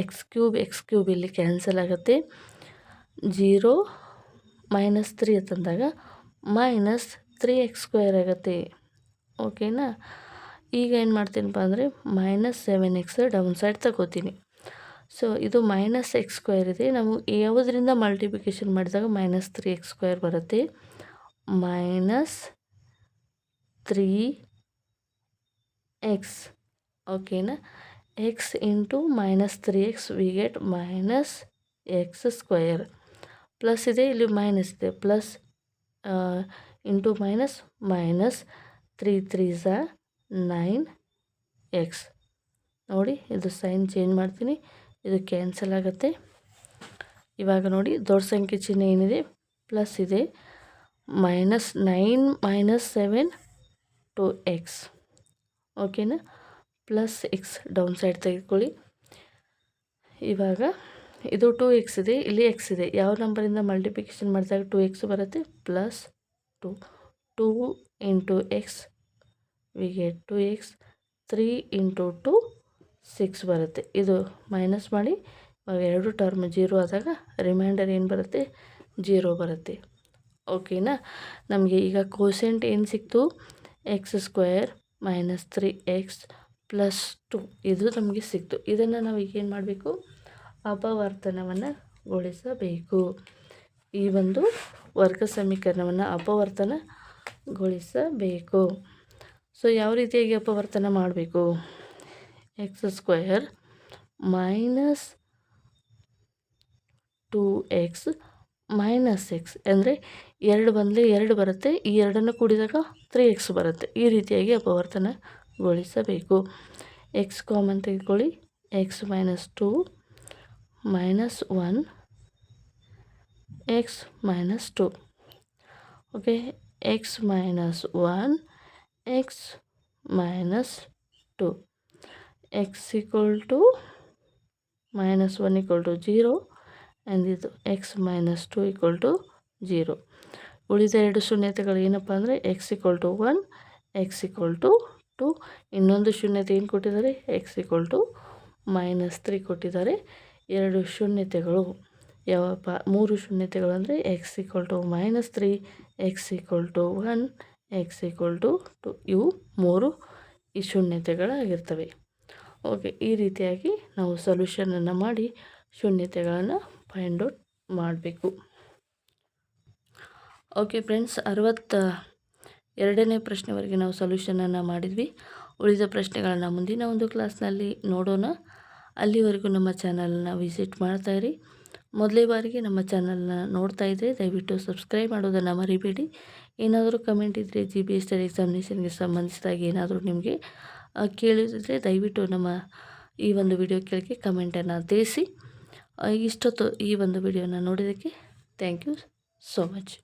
ಎಕ್ಸ್ ಕ್ಯೂಬ್ ಇಲ್ಲಿ ಕ್ಯಾನ್ಸಲ್ ಆಗುತ್ತೆ. 0 -3 ಅಂತಂದಾಗ -3x ಸ್ಕ್ವೇರ್ ಆಗುತ್ತೆ. ಓಕೆನಾ. ಈಗ ಏನು ಮಾಡ್ತೀನಪ್ಪ ಅಂದರೆ -7x ಡೌನ್ ಸೈಡ್ ತಗೋತೀನಿ. ಸೊ ಇದು -x ಸ್ಕ್ವೇರ್ ಇದೆ, ನಾವು ಯಾವುದರಿಂದ ಮಲ್ಟಿಪ್ಲಿಕೇಶನ್ ಮಾಡಿದಾಗ -3x ಸ್ಕ್ವೇರ್ ಬರುತ್ತೆ. -3x ಓಕೆನಾ. X into -3x we get -x square. Plus ಇದೆ, ಇಲ್ಲಿ ಮೈನಸ್ ಇದೆ, plus into minus 3 3s 9x. ನೋಡಿ ಇದು ಸೈನ್ ಚೇಂಜ್ ಮಾಡ್ತೀನಿ, ಇದು ಕ್ಯಾನ್ಸಲ್ ಆಗುತ್ತೆ. ಇವಾಗ ನೋಡಿ ದೊಡ್ಡ ಸಂಖ್ಯೆ ಚಿಹ್ನೆ ಏನಿದೆ ಪ್ಲಸ್ ಇದೆ, -9 -7 2x. ಓಕೆನಾ. ಪ್ಲಸ್ x ಡೌನ್ ಸೈಡ್ ತೆಗೆದುಕೊಳ್ಳಿ. ಇವಾಗ ಇದು 2x ಇದೆ, ಇಲ್ಲಿ x ಇದೆ, ಯಾವ ನಂಬರಿಂದ ಮಲ್ಟಿಪ್ಲಿಕೇಶನ್ ಮಾಡಿದಾಗ 2x ಬರುತ್ತೆ, plus 2 into X we get 2x. 3 into 2 6 ಬರುತ್ತೆ. ಇದು ಮೈನಸ್ ಮಾಡಿ ಇವಾಗ ಎರಡು ಟರ್ಮ್ 0 ಆದಾಗ ರಿಮೈಂಡರ್ ಏನು ಬರುತ್ತೆ, 0 ಬರುತ್ತೆ. ಓಕೆನಾ. ನಮಗೆ ಈಗ ಕೋಸೆಂಟ್ ಏನು ಸಿಕ್ತು, ಎಕ್ಸ್ ಸ್ಕ್ವೇರ್ -3x ಪ್ಲಸ್ 2 ಇದು ನಮಗೆ ಸಿಕ್ತು. ಇದನ್ನು ನಾವು ಈಗೇನು ಮಾಡಬೇಕು, ಅಪವರ್ತನವನ್ನು ಗೊಳಿಸಬೇಕು. ಈ ಒಂದು ವರ್ಗ ಸಮೀಕರಣವನ್ನು ಅಪವರ್ತನಗೊಳಿಸಬೇಕು. ಸೊ ಯಾವ ರೀತಿಯಾಗಿ ಅಪವರ್ತನ ಮಾಡಬೇಕು, ಎಕ್ಸ್ ಸ್ಕ್ವೇರ್ -2x -x ಅಂದರೆ 2 ಬಂದರೆ 2 ಬರುತ್ತೆ, ಈ ಎರಡನ್ನು ಕೂಡಿದಾಗ 3x ಬರುತ್ತೆ. ಈ ರೀತಿಯಾಗಿ ಅಪವರ್ತನಗೊಳಿಸಬೇಕು. ಎಕ್ಸ್ ಕಾಮನ್ ತೆಗೆದುಕೊಳ್ಳಿ, x -2 -1 x -2. Okay, x -1 x -2 x equal to -1 equal to 0 and ಇದು x -2 equal to 0. ಉಳಿದ ಎರಡು ಶೂನ್ಯತೆಗಳು ಏನಪ್ಪ ಅಂದರೆ x equal to 1 x equal to 2. ಇನ್ನೊಂದು ಶೂನ್ಯತೆ ಏನು ಕೊಟ್ಟಿದ್ದಾರೆ, x equal to -3 ಕೊಟ್ಟಿದ್ದಾರೆ. ಎರಡು ಶೂನ್ಯತೆಗಳು ಯಾವಪ್ಪ, ಮೂರು ಶೂನ್ಯತೆಗಳು ಅಂದರೆ x equal to -3 x equal to 1 x equal to 2. ಇವು ಮೂರು ಈ ಶೂನ್ಯತೆಗಳಾಗಿರ್ತವೆ. ಓಕೆ, ಈ ರೀತಿಯಾಗಿ ನಾವು ಸೊಲ್ಯೂಷನನ್ನು ಮಾಡಿ ಶೂನ್ಯತೆಗಳನ್ನು ಫೈಂಡ್ ಔಟ್ ಮಾಡಬೇಕು. ಓಕೆ ಫ್ರೆಂಡ್ಸ್, 62ನೇ ಪ್ರಶ್ನೆವರೆಗೆ ನಾವು ಸೊಲ್ಯೂಷನನ್ನು ಮಾಡಿದ್ವಿ. ಉಳಿದ ಪ್ರಶ್ನೆಗಳನ್ನು ಮುಂದಿನ ಒಂದು ಕ್ಲಾಸ್ನಲ್ಲಿ ನೋಡೋಣ. ಅಲ್ಲಿವರೆಗೂ ನಮ್ಮ ಚಾನಲ್ನ ವಿಸಿಟ್ ಮಾಡ್ತಾಯಿರಿ. ಮೊದಲೇ ಬಾರಿಗೆ ನಮ್ಮ ಚಾನಲ್ನ ನೋಡ್ತಾ ಇದ್ದರೆ ದಯವಿಟ್ಟು ಸಬ್ಸ್ಕ್ರೈಬ್ ಮಾಡೋದನ್ನು ಮರಿಬೇಡಿ. ಏನಾದರೂ ಕಮೆಂಟ್ ಇದ್ದರೆ GPS ಎಕ್ಸಾಮಿನೇಷನ್ಗೆ ಸಂಬಂಧಿಸಿದಾಗಿ ಏನಾದರೂ ನಿಮಗೆ ಕೇಳಿದರೆ ದಯವಿಟ್ಟು ನಮ್ಮ ಈ ಒಂದು ವಿಡಿಯೋ ಕೆಳಗೆ ಕಮೆಂಟನ್ನು ತಿಳಿಸಿ. ಇಷ್ಟೊತ್ತು ಈ ಒಂದು ವಿಡಿಯೋನ ನೋಡಿದ್ದಕ್ಕೆ ಥ್ಯಾಂಕ್ ಯು ಸೋ ಮಚ್.